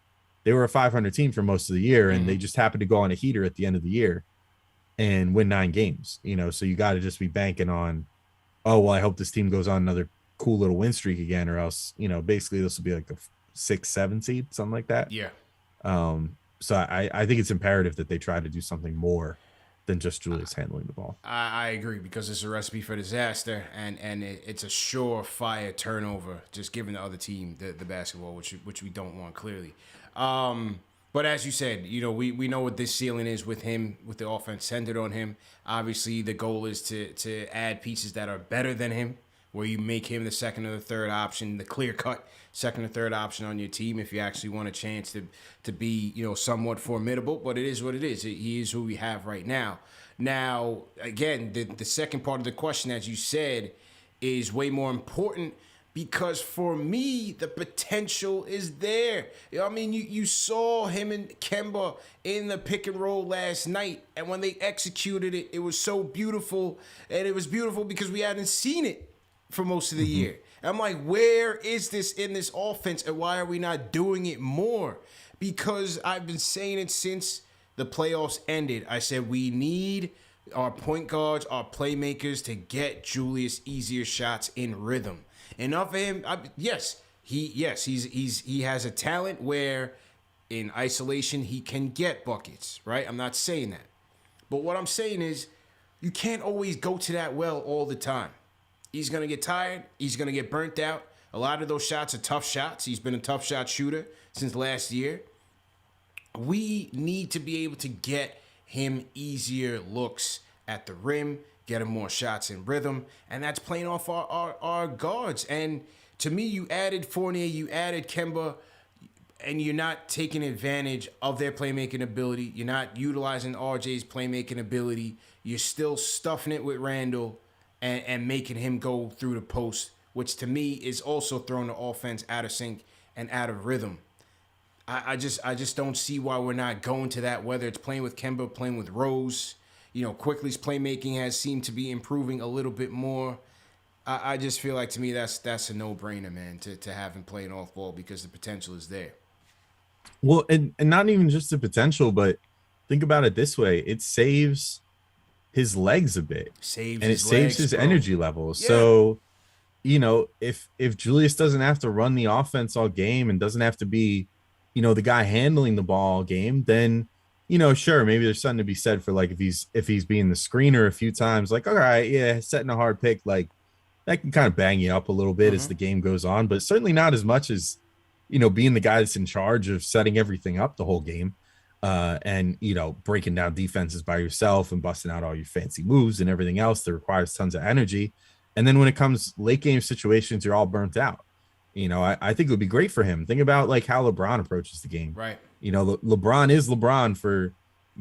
they were a 500 team for most of the year, and they just happened to go on a heater at the end of the year and win 9 games. So you got to just be banking on, oh, well, I hope this team goes on another cool little win streak again, or else, basically this will be like a 6-7 seed, something like that. Yeah. So I think it's imperative that they try to do something more than just Julius handling the ball. I agree, because it's a recipe for disaster, and it's a surefire turnover, just giving the other team the basketball, which we don't want, clearly. But as you said, we know what this ceiling is with him, with the offense centered on him. Obviously, the goal is to add pieces that are better than him, where you make him the second or the third option, the clear-cut second or third option on your team if you actually want a chance to be, somewhat formidable. But it is what it is. He is who we have right now. Now, again, the second part of the question, as you said, is way more important, because for me, the potential is there. You saw him and Kemba in the pick and roll last night, and when they executed it, it was so beautiful, and it was beautiful because we hadn't seen it for most of the year. I'm like, where is this in this offense, and why are we not doing it more? Because I've been saying it since the playoffs ended. I said we need our point guards, our playmakers, to get Julius easier shots in rhythm. Enough of him. He has a talent where in isolation he can get buckets, right? I'm not saying that. But what I'm saying is you can't always go to that well all the time. He's going to get tired. He's going to get burnt out. A lot of those shots are tough shots. He's been a tough shot shooter since last year. We need to be able to get him easier looks at the rim, get him more shots in rhythm, and that's playing off our guards. And to me, you added Fournier, you added Kemba, and you're not taking advantage of their playmaking ability. You're not utilizing RJ's playmaking ability. You're still stuffing it with Randall and making him go through the post, which to me is also throwing the offense out of sync and out of rhythm. I just don't see why we're not going to that, whether it's playing with Kemba, playing with Rose. Quickly's playmaking has seemed to be improving a little bit more. I just feel like, to me, that's a no-brainer, man, to have him playing off ball, because the potential is there. Well, and not even just the potential, but think about it this way. It saves his legs a bit. Saves his energy levels. Yeah. So, if Julius doesn't have to run the offense all game and doesn't have to be, the guy handling the ball all game, then, sure, maybe there's something to be said for, like, if he's being the screener a few times, like, all right, yeah, setting a hard pick, like, that can kind of bang you up a little bit as the game goes on, but certainly not as much as, being the guy that's in charge of setting everything up the whole game. And breaking down defenses by yourself and busting out all your fancy moves and everything else that requires tons of energy. And then when it comes late game situations, you're all burnt out. I think it would be great for him. Think about like how LeBron approaches the game. Right. LeBron is LeBron for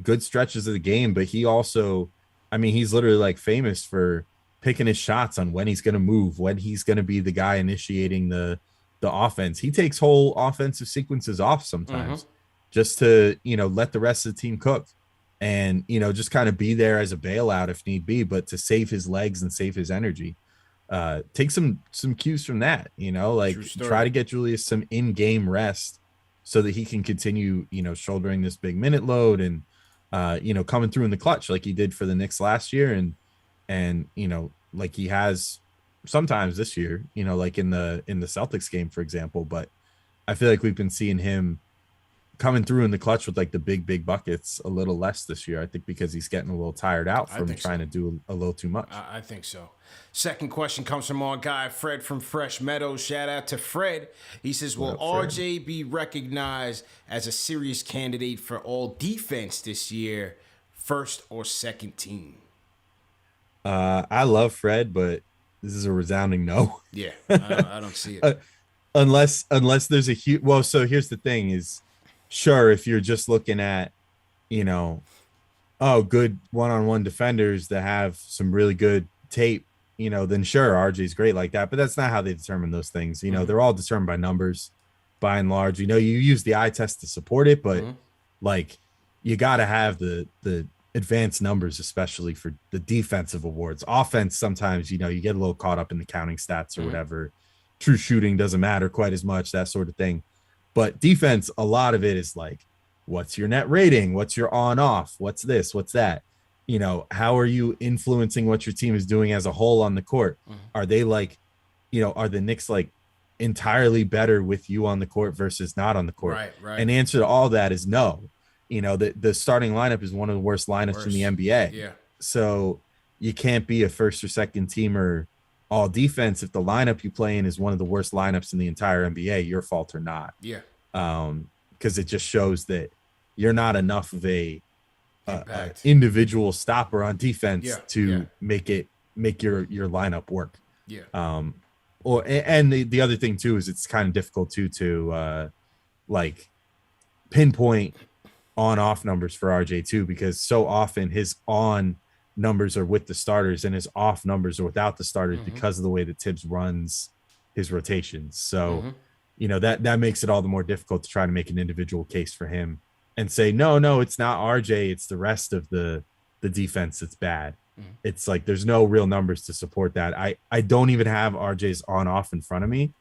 good stretches of the game, but he also, he's literally like famous for picking his shots on when he's going to move, when he's going to be the guy initiating the offense. He takes whole offensive sequences off sometimes. Just to, let the rest of the team cook and, just kind of be there as a bailout if need be, but to save his legs and save his energy. Take some cues from that, try to get Julius some in-game rest so that he can continue, shouldering this big minute load and, coming through in the clutch like he did for the Knicks last year. And, like he has sometimes this year, like in the Celtics game, for example, but I feel like we've been seeing him coming through in the clutch with like the big buckets a little less this year. I think because he's getting a little tired out from trying to do a little too much. I think so. Second question comes from our guy, Fred from Fresh Meadows. Shout out to Fred. He says, will RJ be recognized as a serious candidate for all defense this year, first or second team? I love Fred, but this is a resounding no. Yeah, I don't see it. Unless there's a huge, so here's the thing is, sure, if you're just looking at, oh, good one-on-one defenders that have some really good tape, then sure, RJ's great like that. But that's not how they determine those things. They're all determined by numbers by and large. You use the eye test to support it, but like you got to have the advanced numbers, especially for the defensive awards. Offense, sometimes, you get a little caught up in the counting stats or whatever. True shooting doesn't matter quite as much, that sort of thing. But defense, a lot of it is like, what's your net rating? What's your on off? What's this? What's that? How are you influencing what your team is doing as a whole on the court? Are they like, are the Knicks like entirely better with you on the court versus not on the court? Right. And the answer to all that is no. The starting lineup is one of the worst lineups in the NBA. Yeah. So you can't be a first or second teamer all defense if the lineup you play in is one of the worst lineups in the entire NBA, your fault or not. Yeah. Because it just shows that you're not enough of a individual stopper on defense to make your lineup work. Yeah. And the other thing too is it's kind of difficult to like pinpoint on off numbers for RJ too, because so often his on numbers are with the starters and his off numbers are without the starters because of the way that Tibbs runs his rotations. So that makes it all the more difficult to try to make an individual case for him and say, no, it's not RJ, it's the rest of the defense that's bad. It's like there's no real numbers to support that. I don't even have RJ's on off in front of me,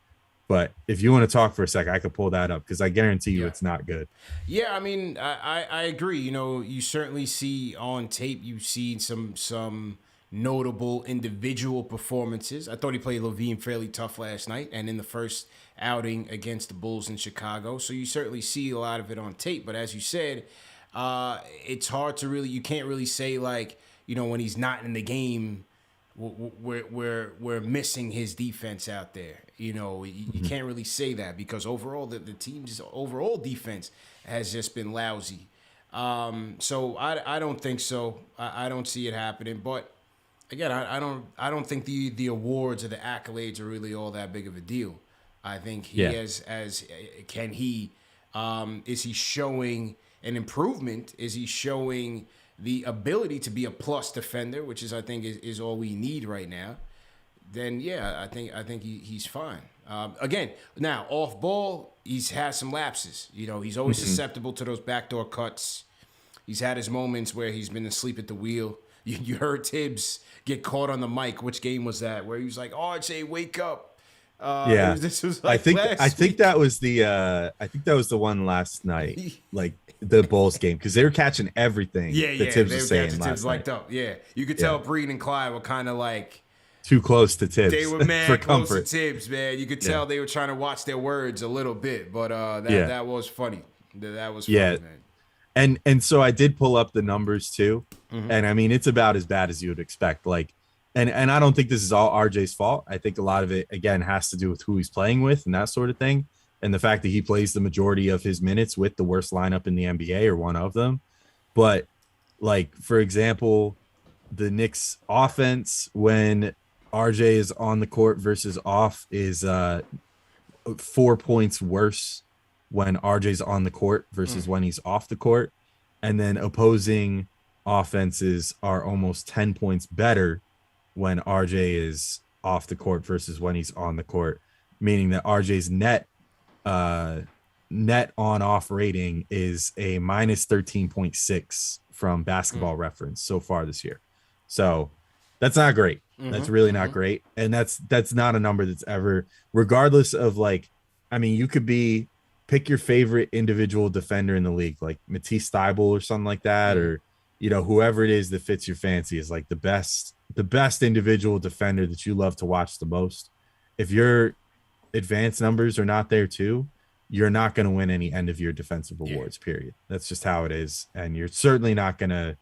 but if you want to talk for a sec, I could pull that up because I guarantee you it's not good. Yeah, I mean, I agree. You certainly see on tape, you've seen some notable individual performances. I thought he played Levine fairly tough last night and in the first outing against the Bulls in Chicago. So you certainly see a lot of it on tape. But as you said, it's hard to you can't really say like, when he's not in the game, we're missing his defense out there. You can't really say that because overall the team's overall defense has just been lousy. So I don't think so. I don't see it happening. But again, I don't think the awards or the accolades are really all that big of a deal. I think he is he showing an improvement? Is he showing the ability to be a plus defender, which is I think is all we need right now? Then I think he's fine. Again, now off ball, he's had some lapses. He's always susceptible to those backdoor cuts. He's had his moments where he's been asleep at the wheel. You heard Tibbs get caught on the mic. Which game was that? Where he was like, "RJ, wake up." This was like I think that was the one last night, like the Bulls game, because they were catching everything. That Tibbs was saying last night. Up. Yeah, you could tell Breen and Clyde were kind of like too close to Tibbs. They were mad for close comfort. to Tibbs, man. You could tell they were trying to watch their words a little bit, but that was funny. That was funny, man. And so I did pull up the numbers too, and I mean it's about as bad as you would expect. Like, and I don't think this is all RJ's fault. I think a lot of it again has to do with who he's playing with and that sort of thing, and the fact that he plays the majority of his minutes with the worst lineup in the NBA or one of them. But like for example, the Knicks offense when RJ is on the court versus off is 4 points worse when RJ's on the court versus when he's off the court. And then opposing offenses are almost 10 points better when RJ is off the court versus when he's on the court, meaning that RJ's net on off rating is a minus 13.6 from Basketball Reference so far this year. So that's not great. That's really not great. And that's not a number that's ever, regardless of like, I mean, you could pick your favorite individual defender in the league, like Matisse Thybulle or something like that, or, whoever it is that fits your fancy is like the best individual defender that you love to watch the most. If your advanced numbers are not there too, you're not going to win any end of year defensive awards, period. That's just how it is. And you're certainly not going to,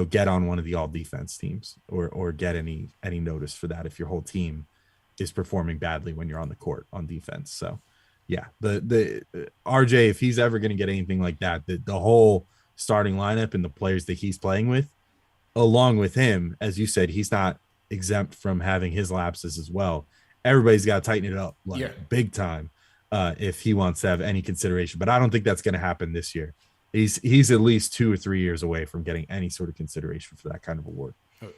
get on one of the all defense teams or get any notice for that if your whole team is performing badly when you're on the court on defense. So yeah, the RJ, if he's ever going to get anything like that, the whole starting lineup and the players that he's playing with, along with him, as you said, he's not exempt from having his lapses as well. Everybody's got to tighten it up big time if he wants to have any consideration. But I don't think that's going to happen this year. he's at least 2 or 3 years away from getting any sort of consideration for that kind of award.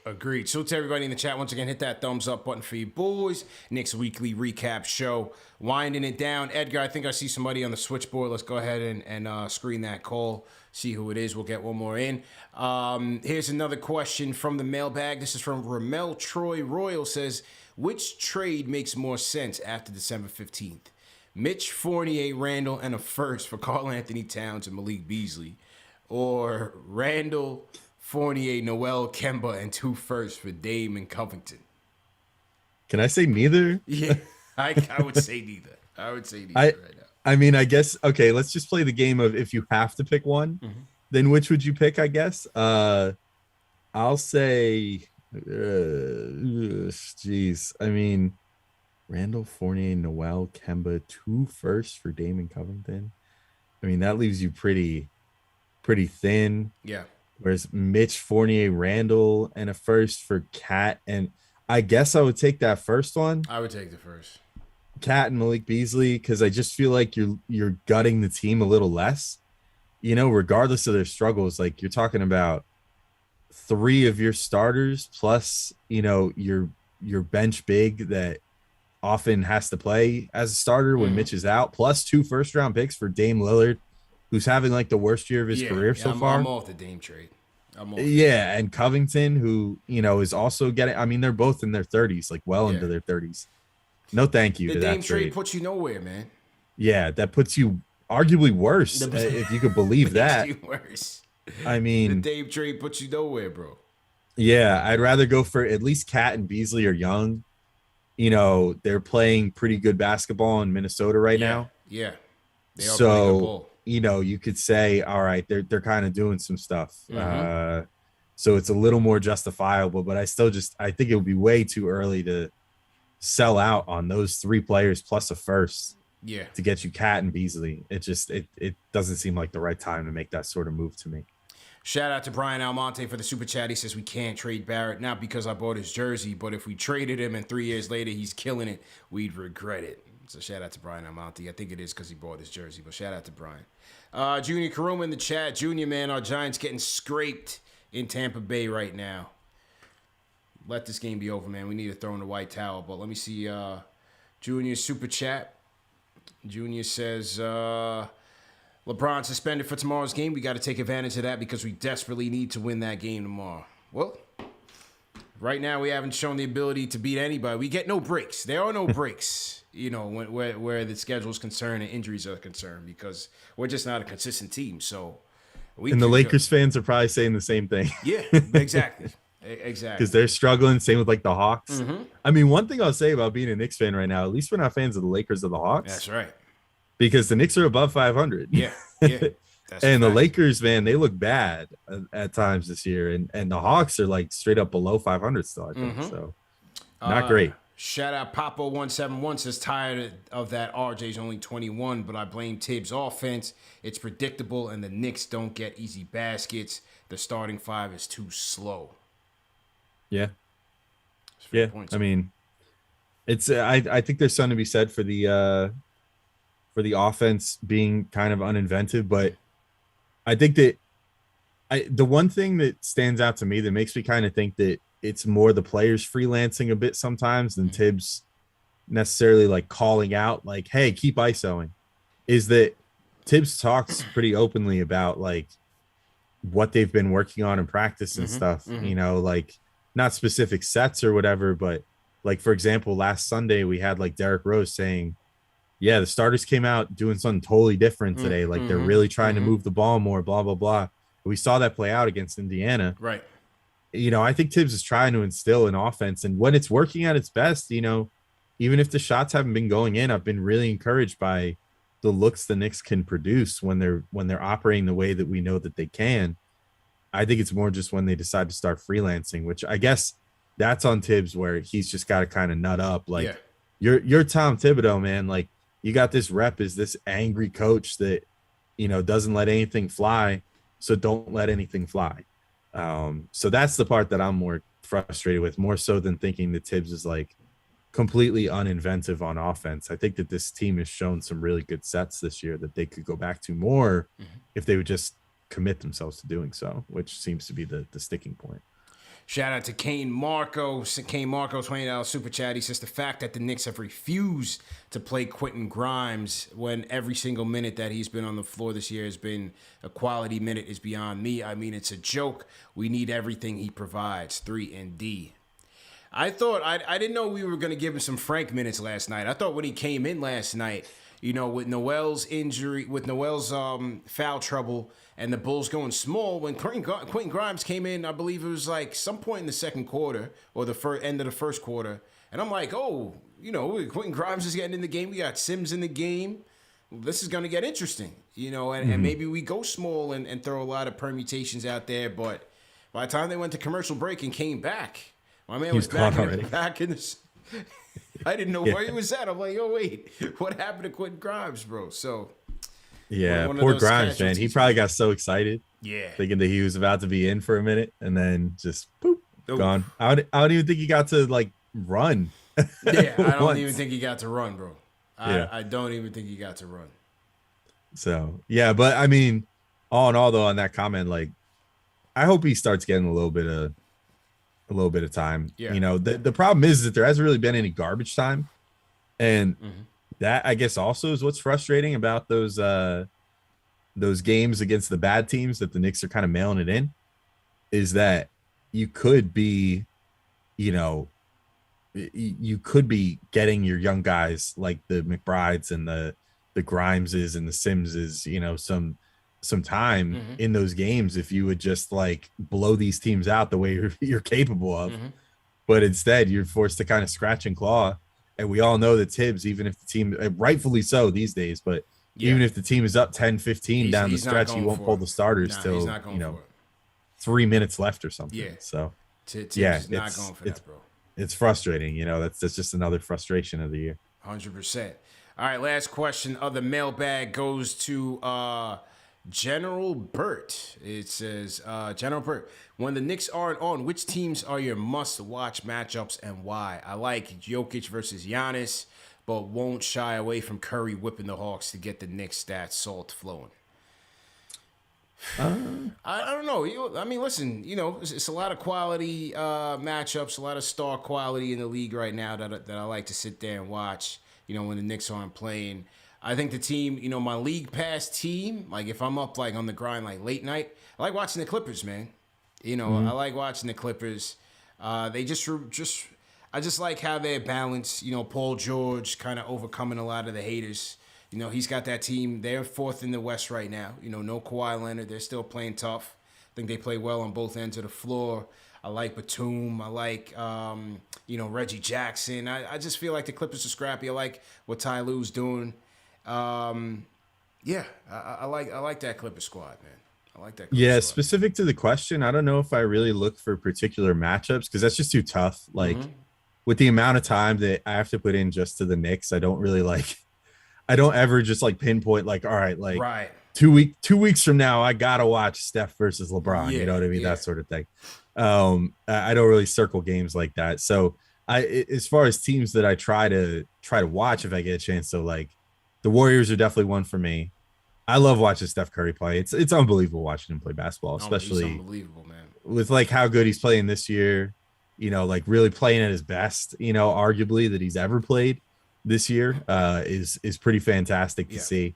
Agreed. So to everybody in the chat, once again, hit that thumbs up button for you boys. Knicks weekly recap show. Winding it down. Edgar, I think I see somebody on the switchboard. Let's go ahead and screen that call. See who it is. We'll get one more in. Here's another question from the mailbag. This is from Ramel Troy Royal. Says, which trade makes more sense after December 15th? Mitch Fournier, Randall, and a first for Karl Anthony Towns and Malik Beasley, or Randall, Fournier, Noel, Kemba, and 2 firsts for Dame and Covington? Can I say neither? Yeah, I would say neither. I would say neither right now. I mean, I guess, okay, let's just play the game of if you have to pick one, then which would you pick, I guess? I'll say, geez, I mean, Randall, Fournier, Noel, Kemba, 2 firsts for Dame and Covington. I mean, that leaves you pretty thin. Yeah. Whereas Mitch, Fournier, Randall, and a first for Cat. And I guess I would take that first one. I would take the first. Cat and Malik Beasley, because I just feel like you're gutting the team a little less. You know, regardless of their struggles, like you're talking about 3 of your starters plus, you know, your bench big that often has to play as a starter when Mitch is out, plus 2 first-round picks for Dame Lillard, who's having like the worst year of his career so far. I'm off the Dame trade. And Covington, who, you know, is also getting, I mean, they're both in their 30s, like into their 30s. No thank you the to Dame that trade puts you nowhere, man. Yeah, that puts you arguably worse, if you could believe that. Worse. I mean, the Dame trade puts you nowhere, bro. Yeah, I'd rather go for at least Cat and Beasley are young. You know, they're playing pretty good basketball in Minnesota right now. Yeah. They are playing good ball. You know, you could say, all right, they're kind of doing some stuff. So it's a little more justifiable, but I think it would be way too early to sell out on those 3 players plus a first to get you Cat and Beasley. It doesn't seem like the right time to make that sort of move to me. Shout out to Brian Almonte for the super chat. He says we can't trade Barrett, not because I bought his jersey, but if we traded him and 3 years later he's killing it, we'd regret it. So shout out to Brian Almonte. I think it is because he bought his jersey, but shout out to Brian. Junior Karuma in the chat. Junior, man, our Giants getting scraped in Tampa Bay right now. Let this game be over, man. We need to throw in the white towel. But let me see Junior's super chat. Junior says, LeBron suspended for tomorrow's game. We got to take advantage of that because we desperately need to win that game tomorrow. Well, right now we haven't shown the ability to beat anybody. We get no breaks. There are no breaks, you know, where the schedule is concerned and injuries are concerned because we're just not a consistent team. So, and the Lakers fans are probably saying the same thing. Yeah, exactly. Exactly. Because they're struggling. Same with like the Hawks. I mean, one thing I'll say about being a Knicks fan right now, at least we're not fans of the Lakers or the Hawks. That's right. Because the Knicks are above 500. Yeah. And the Lakers, man, they look bad at times this year. And the Hawks are like straight up below 500 still, I think. So not great. Shout out Papo171 says tired of that RJ's only 21, but I blame Tibbs' offense. It's predictable and the Knicks don't get easy baskets. The starting 5 is too slow. Yeah. I mean, it's I think there's something to be said for the offense being kind of uninventive, but I think that the one thing that stands out to me that makes me kind of think that it's more the players freelancing a bit sometimes than Tibbs necessarily like calling out like, hey, keep ISOing, is that Tibbs talks pretty openly about like what they've been working on in practice and stuff, you know, like not specific sets or whatever, but like, for example, last Sunday we had like Derrick Rose saying, yeah, the starters came out doing something totally different today. Like they're really trying to move the ball more, blah, blah, blah. We saw that play out against Indiana. Right. You know, I think Tibbs is trying to instill an offense, and when it's working at its best, you know, even if the shots haven't been going in, I've been really encouraged by the looks the Knicks can produce when they're operating the way that we know that they can. I think it's more just when they decide to start freelancing, which I guess that's on Tibbs where he's just got to kind of nut up. Like you're Tom Thibodeau, man. Like you got this rep as this angry coach that, you know, doesn't let anything fly. So don't let anything fly. So that's the part that I'm more frustrated with, more so than thinking that Tibbs is like completely uninventive on offense. I think that this team has shown some really good sets this year that they could go back to more if they would just commit themselves to doing so, which seems to be the sticking point. Shout out to Kane Marco. Kane Marco, $20 super chat. He says the fact that the Knicks have refused to play Quentin Grimes when every single minute that he's been on the floor this year has been a quality minute is beyond me. I mean, it's a joke. We need everything he provides. 3 and D. I thought, I didn't know we were going to give him some Frank minutes last night. I thought when he came in last night, you know, with Noel's injury, with Noel's foul trouble, and the Bulls going small, when Quentin Grimes came in, I believe it was like some point in the second quarter or the end of the first quarter. And I'm like, oh, you know, Quentin Grimes is getting in the game. We got Sims in the game. This is going to get interesting, you know, and maybe we go small and throw a lot of permutations out there. But by the time they went to commercial break and came back, my man was back in the I didn't know where he was at. I'm like, oh, wait, what happened to Quentin Grimes, bro? So... yeah, poor Grimes, man. He probably got so excited, thinking that he was about to be in for a minute, and then just poop, gone. I don't even think he got to like run. Yeah, I don't even think he got to run, bro. I don't even think he got to run. So yeah, but I mean, all in all, though, on that comment, like, I hope he starts getting a little bit of time. Yeah. You know, the problem is that there hasn't really been any garbage time, and. That, I guess, also is what's frustrating about those games against the bad teams that the Knicks are kind of mailing it in, is that you could be, you know, you could be getting your young guys like the McBrides and the Grimeses and the Simses, you know, some time in those games if you would just like blow these teams out the way you're capable of. But instead, you're forced to kind of scratch and claw. And we all know that Tibbs, even if the team, rightfully so these days, but even if the team is up 10-15 down the stretch, he won't pull the starters till, you know, 3 minutes left or something. Yeah. So, Tibbs not going for that, bro. It's frustrating. You know, that's just another frustration of the year. 100%. All right, last question of the mailbag goes to General Burt. It says, General Burt, when the Knicks aren't on, which teams are your must-watch matchups and why? I like Jokic versus Giannis, but won't shy away from Curry whipping the Hawks to get the Knicks stats salt flowing. I don't know. I mean, listen, you know, it's a lot of quality matchups, a lot of star quality in the league right now that I like to sit there and watch, you know, when the Knicks aren't playing. I think the team, you know, my league pass team, like if I'm up like on the grind like late night, I like watching the Clippers, man. You know, I like watching the Clippers. They I just like how they're balanced. You know, Paul George kind of overcoming a lot of the haters. You know, he's got that team. They're fourth in the West right now. You know, no Kawhi Leonard. They're still playing tough. I think they play well on both ends of the floor. I like Batum. I like, you know, Reggie Jackson. I just feel like the Clippers are scrappy. I like what Ty Lue's doing. Yeah, I like that Clippers squad, man. I like that. Yeah, specific to the question, I don't know if I really look for particular matchups because that's just too tough. Like with the amount of time that I have to put in just to the Knicks, I don't ever just like pinpoint like, all right, like 2 weeks from now, I gotta watch Steph versus LeBron. You know what I mean? That sort of thing. I don't really circle games like that. So as far as teams that I try to watch if I get a chance, so like the Warriors are definitely one for me. I love watching Steph Curry play. It's unbelievable watching him play basketball, especially unbelievable, man. With like how good he's playing this year, you know, like really playing at his best, you know, arguably that he's ever played this year is pretty fantastic to see.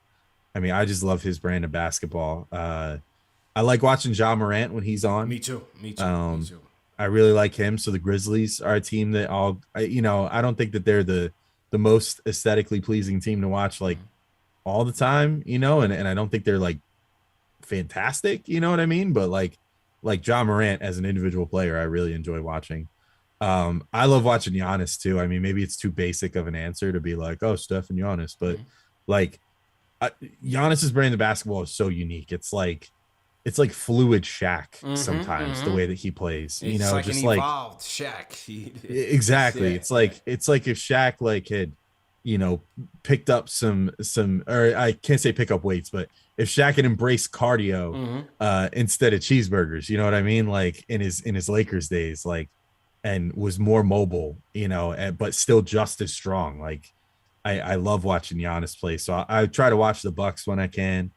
I mean, I just love his brand of basketball. I like watching Ja Morant when he's on. Me too. I really like him. So the Grizzlies are a team that I don't think that they're the most aesthetically pleasing team to watch like all the time, you know, and I don't think they're like fantastic, you know what I mean? But like Ja Morant as an individual player, I really enjoy watching. I love watching Giannis too. I mean, maybe it's too basic of an answer to be like, oh, Steph and Giannis, but like Giannis's brand of basketball is so unique. It's like fluid Shaq sometimes the way that he plays, you know, like just an like evolved Shaq. Exactly. It's like if Shaq like had, you know, picked up some, or I can't say pick up weights, but if Shaq had embraced cardio instead of cheeseburgers, you know what I mean? Like in his Lakers days, like, and was more mobile, you know, but still just as strong. Like I love watching Giannis play. So I try to watch the Bucks when I can.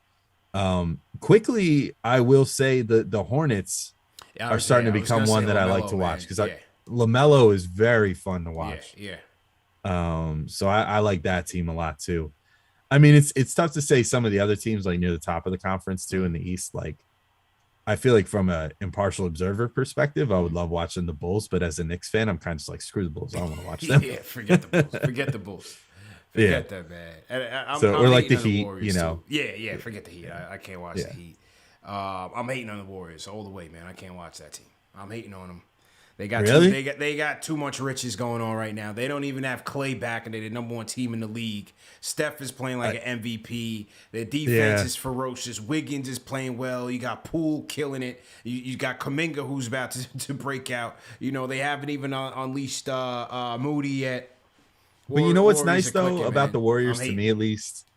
Quickly, I will say the Hornets are starting to become one that I like to watch because LaMelo is very fun to watch. Yeah. So I like that team a lot too. I mean, it's tough to say some of the other teams like near the top of the conference too in the East. Like, I feel like from an impartial observer perspective, I would love watching the Bulls, but as a Knicks fan, I'm kind of just like, screw the Bulls. I don't want to watch them. Yeah, forget the Bulls. Forget the Bulls. Forget that, man. Or like the Heat, Warriors, Yeah, forget the Heat. I can't watch the Heat. I'm hating on the Warriors all the way, man. I can't watch that team. I'm hating on them. They got too much riches going on right now. They don't even have Clay back, and they're the number one team in the league. Steph is playing like an MVP. Their defense is ferocious. Wiggins is playing well. You got Poole killing it. You got Kuminga who's about to break out. You know, they haven't even unleashed Moody yet. But you know what's nice though about the Warriors, to me at least,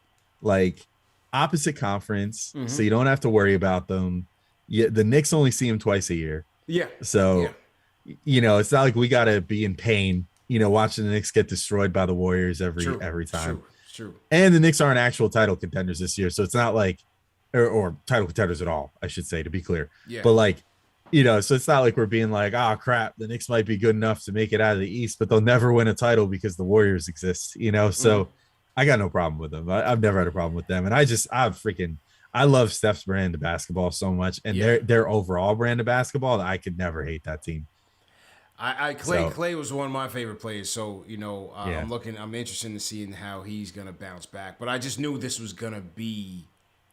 like opposite conference, so you don't have to worry about them. Yeah, the Knicks only see them twice a year. Yeah. So, you know, it's not like we got to be in pain, you know, watching the Knicks get destroyed by the Warriors every time. True. And the Knicks aren't actual title contenders this year, so it's not like, or title contenders at all, I should say, to be clear. Yeah. But like, you know, so it's not like we're being like, oh crap, the Knicks might be good enough to make it out of the East, but they'll never win a title because the Warriors exist, you know? So I got no problem with them. I've never had a problem with them. And I love Steph's brand of basketball so much, and their overall brand of basketball that I could never hate that team. Clay was one of my favorite players. So, you know, I'm interested in seeing how he's going to bounce back, but I just knew this was going to be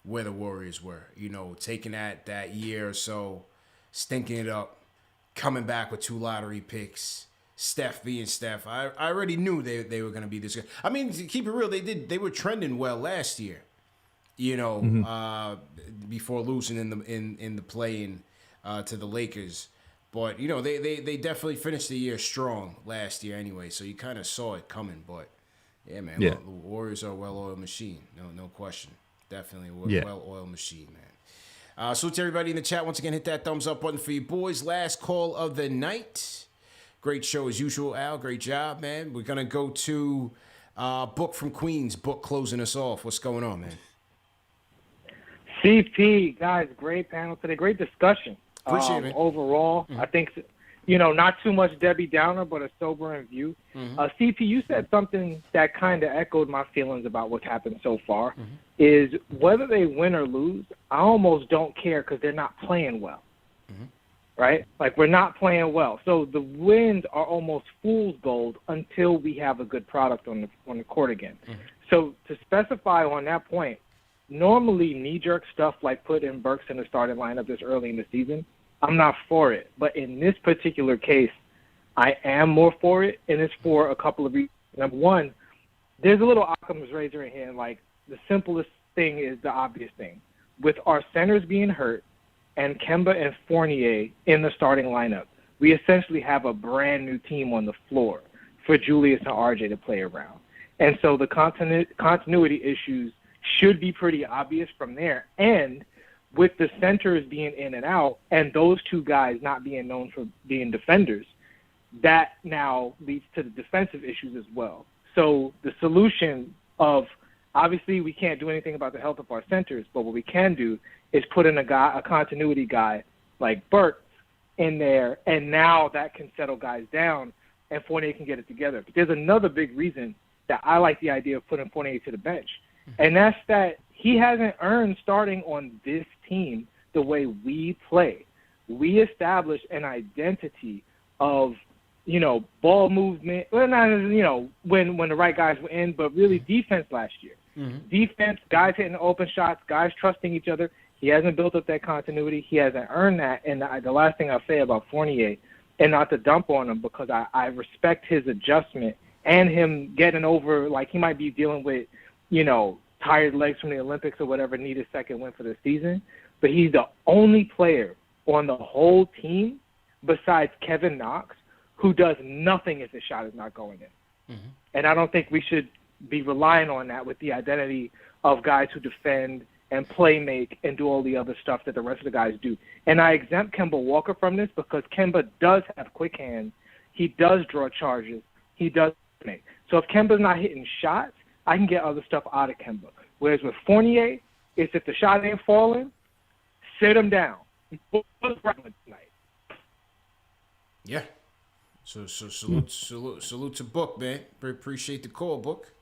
where the Warriors were, you know, taking that year or so, stinking it up, coming back with 2 lottery picks, Steph being Steph. I already knew they were going to be this good. I mean, to keep it real, they were trending well last year, you know, before losing in the play-in to the Lakers. But, you know, they definitely finished the year strong last year anyway, so you kind of saw it coming. But, yeah, man, the Warriors are a well-oiled machine, no question. Definitely a well-oiled machine, man. Salute to everybody in the chat. Once again, hit that thumbs up button for you boys. Last call of the night. Great show as usual, Al. Great job, man. We're going to go to Book from Queens. Book closing us off. What's going on, man? CP, guys, great panel today. Great discussion. Appreciate it, man. Overall, I think, you know, not too much Debbie Downer, but a sobering view. CP, you said something that kind of echoed my feelings about what's happened so far, is whether they win or lose, I almost don't care because they're not playing well, right? Like, we're not playing well. So the wins are almost fool's gold until we have a good product on the court again. So to specify on that point, normally knee-jerk stuff like putting Burks in the starting lineup this early in the season, I'm not for it. But in this particular case, I am more for it, and it's for a couple of reasons. Number one, there's a little Occam's razor in here. Like, the simplest thing is the obvious thing. With our centers being hurt and Kemba and Fournier in the starting lineup, we essentially have a brand-new team on the floor for Julius and RJ to play around. And so the continuity issues should be pretty obvious from there. And with the centers being in and out and those two guys not being known for being defenders, that now leads to the defensive issues as well. So the solution of, obviously we can't do anything about the health of our centers, but what we can do is put in a continuity guy like Burks in there, and now that can settle guys down and Fournier can get it together. But there's another big reason that I like the idea of putting Fournier to the bench, and that's that he hasn't earned starting on this team the way we play. We established an identity of, you know, ball movement. Well, not, you know, when the right guys were in, but really defense last year. Defense, guys hitting open shots, guys trusting each other. He hasn't built up that continuity. He hasn't earned that. And the last thing I'll say about Fournier, and not to dump on him because I respect his adjustment and him getting over, like he might be dealing with, you know, tired legs from the Olympics or whatever, need a second win for the season. But he's the only player on the whole team besides Kevin Knox who does nothing if the shot is not going in. And I don't think we should be relying on that with the identity of guys who defend and play make and do all the other stuff that the rest of the guys do. And I exempt Kemba Walker from this because Kemba does have quick hands. He does draw charges. He does make. So if Kemba's not hitting shots, I can get other stuff out of Kemba. Whereas with Fournier, is if the shot ain't falling, sit him down. Tonight. Yeah. So salute to Book, man. Appreciate the call, Book.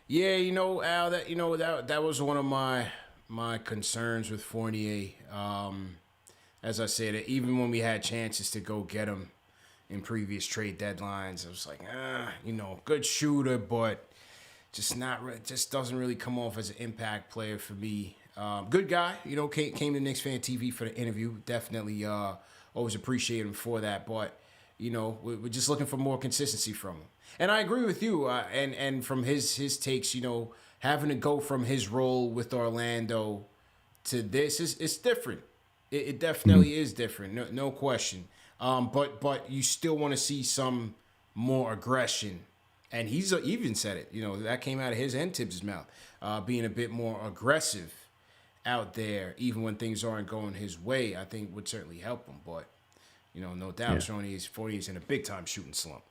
Yeah, Al, that was one of my concerns with Fournier. As I said, even when we had chances to go get him in previous trade deadlines, I was like, good shooter, but just doesn't really come off as an impact player for me. Good guy, came to KnicksFanTV for the interview. Definitely always appreciate him for that, but we're just looking for more consistency from him. And I agree with you. And from his takes, having to go from his role with Orlando to this it's different. It definitely is different, no question. But you still want to see some more aggression. And he's even said it. That came out of his and Tibbs' mouth, being a bit more aggressive out there, even when things aren't going his way. I think would certainly help him. But no doubt, Fournier is in a big time shooting slump.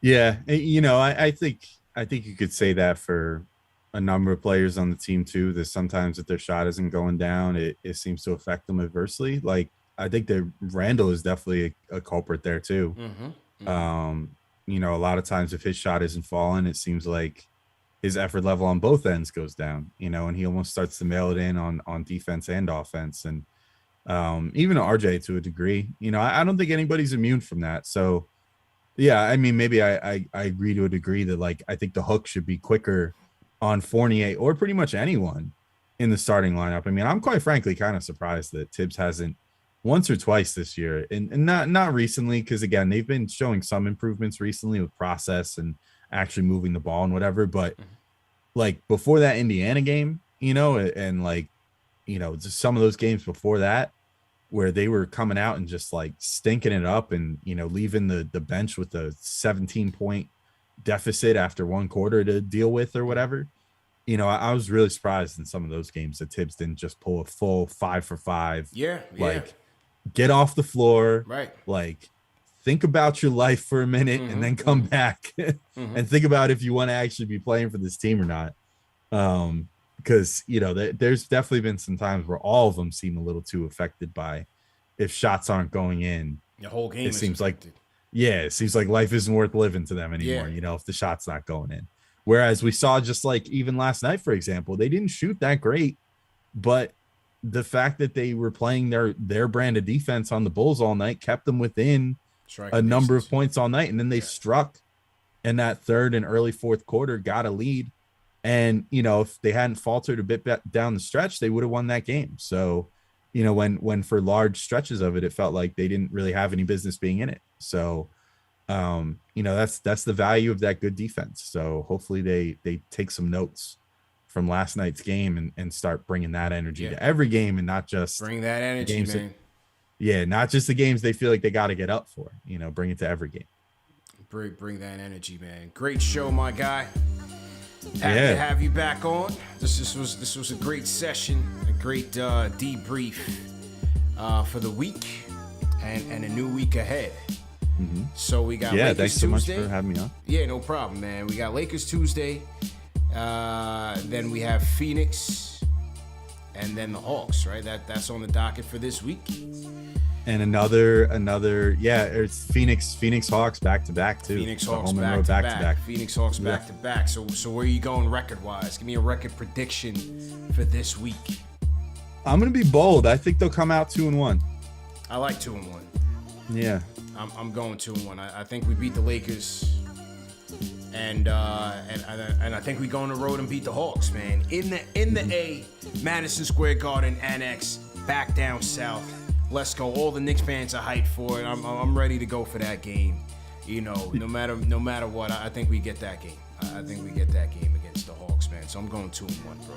Yeah, I think you could say that for a number of players on the team too. That sometimes if their shot isn't going down, it seems to affect them adversely. Like I think that Randall is definitely a culprit there too. A lot of times if his shot isn't falling, it seems like his effort level on both ends goes down. And he almost starts to mail it in on defense and offense, and even RJ to a degree. I don't think anybody's immune from that. So yeah, I mean, maybe I agree to a degree that like I think the hook should be quicker on Fournier or pretty much anyone in the starting lineup. I mean, I'm quite frankly kind of surprised that Tibbs hasn't once or twice this year, and not recently, because again, they've been showing some improvements recently with process and actually moving the ball and whatever. But like before that Indiana game, and like just some of those games before that, where they were coming out and just like stinking it up and, leaving the bench with a 17-point deficit after one quarter to deal with or whatever. I was really surprised in some of those games that Tibbs didn't just pull a full 5 for 5. Yeah. Like get off the floor. Right. Like think about your life for a minute and then come back and think about if you want to actually be playing for this team or not. Because there's definitely been some times where all of them seem a little too affected by if shots aren't going in. The whole game it seems affected. It seems like life isn't worth living to them anymore. Yeah. If the shot's not going in. Whereas we saw just like even last night, for example, they didn't shoot that great, but the fact that they were playing their brand of defense on the Bulls all night kept them within a number of points all night, and then they struck in that third and early fourth quarter, got a lead. And, if they hadn't faltered a bit down the stretch, they would have won that game. So, when for large stretches of it, it felt like they didn't really have any business being in it. So, that's the value of that good defense. So hopefully they take some notes from last night's game and start bringing that energy to every game, and not just bring that energy, man. Not just the games they feel like they got to get up for, bring it to every game. Bring that energy, man. Great show, my guy. Happy to have you back on. This was a great session, a great debrief for the week and a new week ahead. So we got Lakers thanks Tuesday. So much for having me on. Yeah, no problem, man. We got Lakers Tuesday. Then we have Phoenix, and then the Hawks. Right, that's on the docket for this week. And another, it's Phoenix Hawks back to back too. Phoenix Hawks back to back. Phoenix Hawks back to back. So where are you going record wise? Give me a record prediction for this week. I'm gonna be bold. I think they'll come out 2-1. I like 2-1. Yeah. I'm going 2-1. I think we beat the Lakers, and I think we go on the road and beat the Hawks, man. In the A, Madison Square Garden Annex, back down south. Let's go. All the Knicks fans are hyped for it. I'm ready to go for that game. No matter what, I think we get that game. I think we get that game against the Hawks, man. So I'm going 2-1, bro.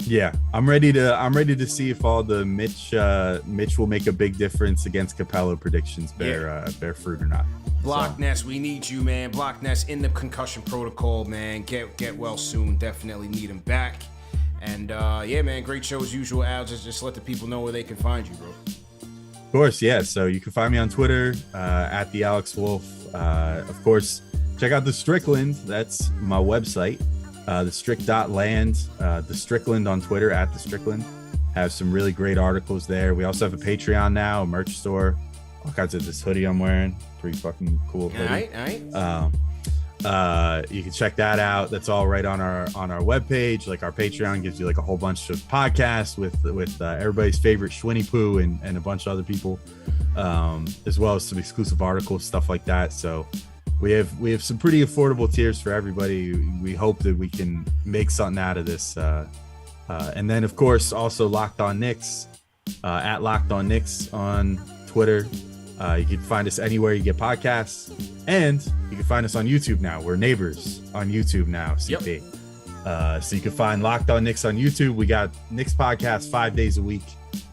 Yeah, I'm ready to see if all the Mitch will make a big difference against Capella predictions bear fruit or not. Block Ness, we need you, man. Block Ness in the concussion protocol, man. Get well soon. Definitely need him back. And man, great show as usual, Al. Just let the people know where they can find you, bro. Of course, yeah. So you can find me on Twitter at the Alex Wolf. Of course, check out the Strickland. That's my website. the Strict.land, the Strickland on Twitter at the Strickland. Have some really great articles there. We also have a Patreon now, a merch store, all kinds of this hoodie I'm wearing. Pretty fucking cool hoodie. All right. You can check that out. That's all right on our webpage. Like our Patreon gives you like a whole bunch of podcasts with everybody's favorite Schwinny Poo and a bunch of other people, as well as some exclusive articles, stuff like that. So we have some pretty affordable tiers for everybody. We hope that we can make something out of this. And then of course also Locked On Knicks, at Locked On Knicks on Twitter. You can find us anywhere you get podcasts, and you can find us on YouTube now. We're neighbors on YouTube now, CP. Yep. So you can find Locked On Knicks on YouTube. We got Knicks podcast 5 days a week,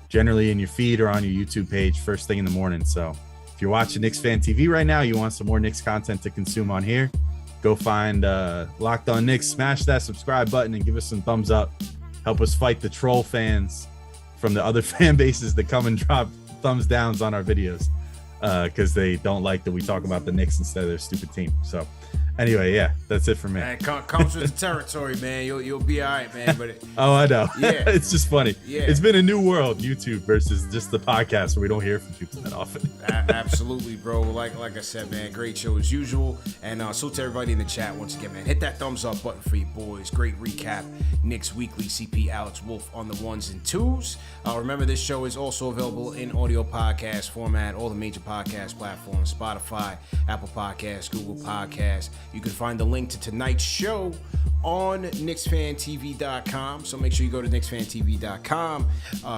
generally in your feed or on your YouTube page first thing in the morning. So if you're watching KnicksFanTV right now, you want some more Knicks content to consume on here, go find Locked On Knicks, smash that subscribe button and give us some thumbs up. Help us fight the troll fans from the other fan bases that come and drop thumbs downs on our videos. Because they don't like that we talk about the Knicks instead of their stupid team. So anyway, yeah, that's it for me. Man, comes with the territory, man. You'll be all right, man. But oh, I know. Yeah, it's just funny. Yeah, it's been a new world, YouTube versus just the podcast where we don't hear from people that often. Absolutely, bro. Like I said, man, great show as usual. And salute to everybody in the chat once again, man. Hit that thumbs up button for you boys. Great recap. Knicks Weekly. CP Alex Wolf on the ones and twos. Remember, this show is also available in audio podcast format, all the major podcast platforms: Spotify, Apple Podcasts, Google Podcasts. You can find the link to tonight's show on KnicksFanTV.com. So make sure you go to KnicksFanTV.com,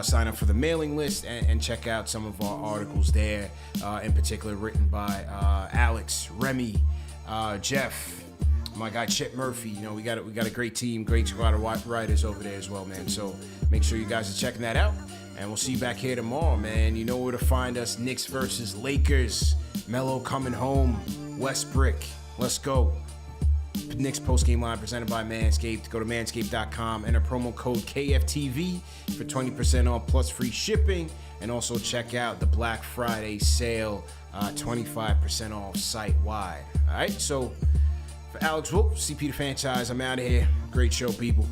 sign up for the mailing list, and check out some of our articles there, in particular written by Alex, Remy, Jeff, my guy Chip Murphy. You know, we got a great team, great squad of writers over there as well, man. So make sure you guys are checking that out. And we'll see you back here tomorrow, man. You know where to find us. Knicks versus Lakers. Melo coming home. Westbrook. Let's go. Knicks postgame line presented by Manscaped. Go to manscaped.com. Enter promo code KFTV for 20% off plus free shipping. And also check out the Black Friday sale. 25% off site-wide. All right, so for Alex Wolf, CP the Franchise, I'm out of here. Great show, people.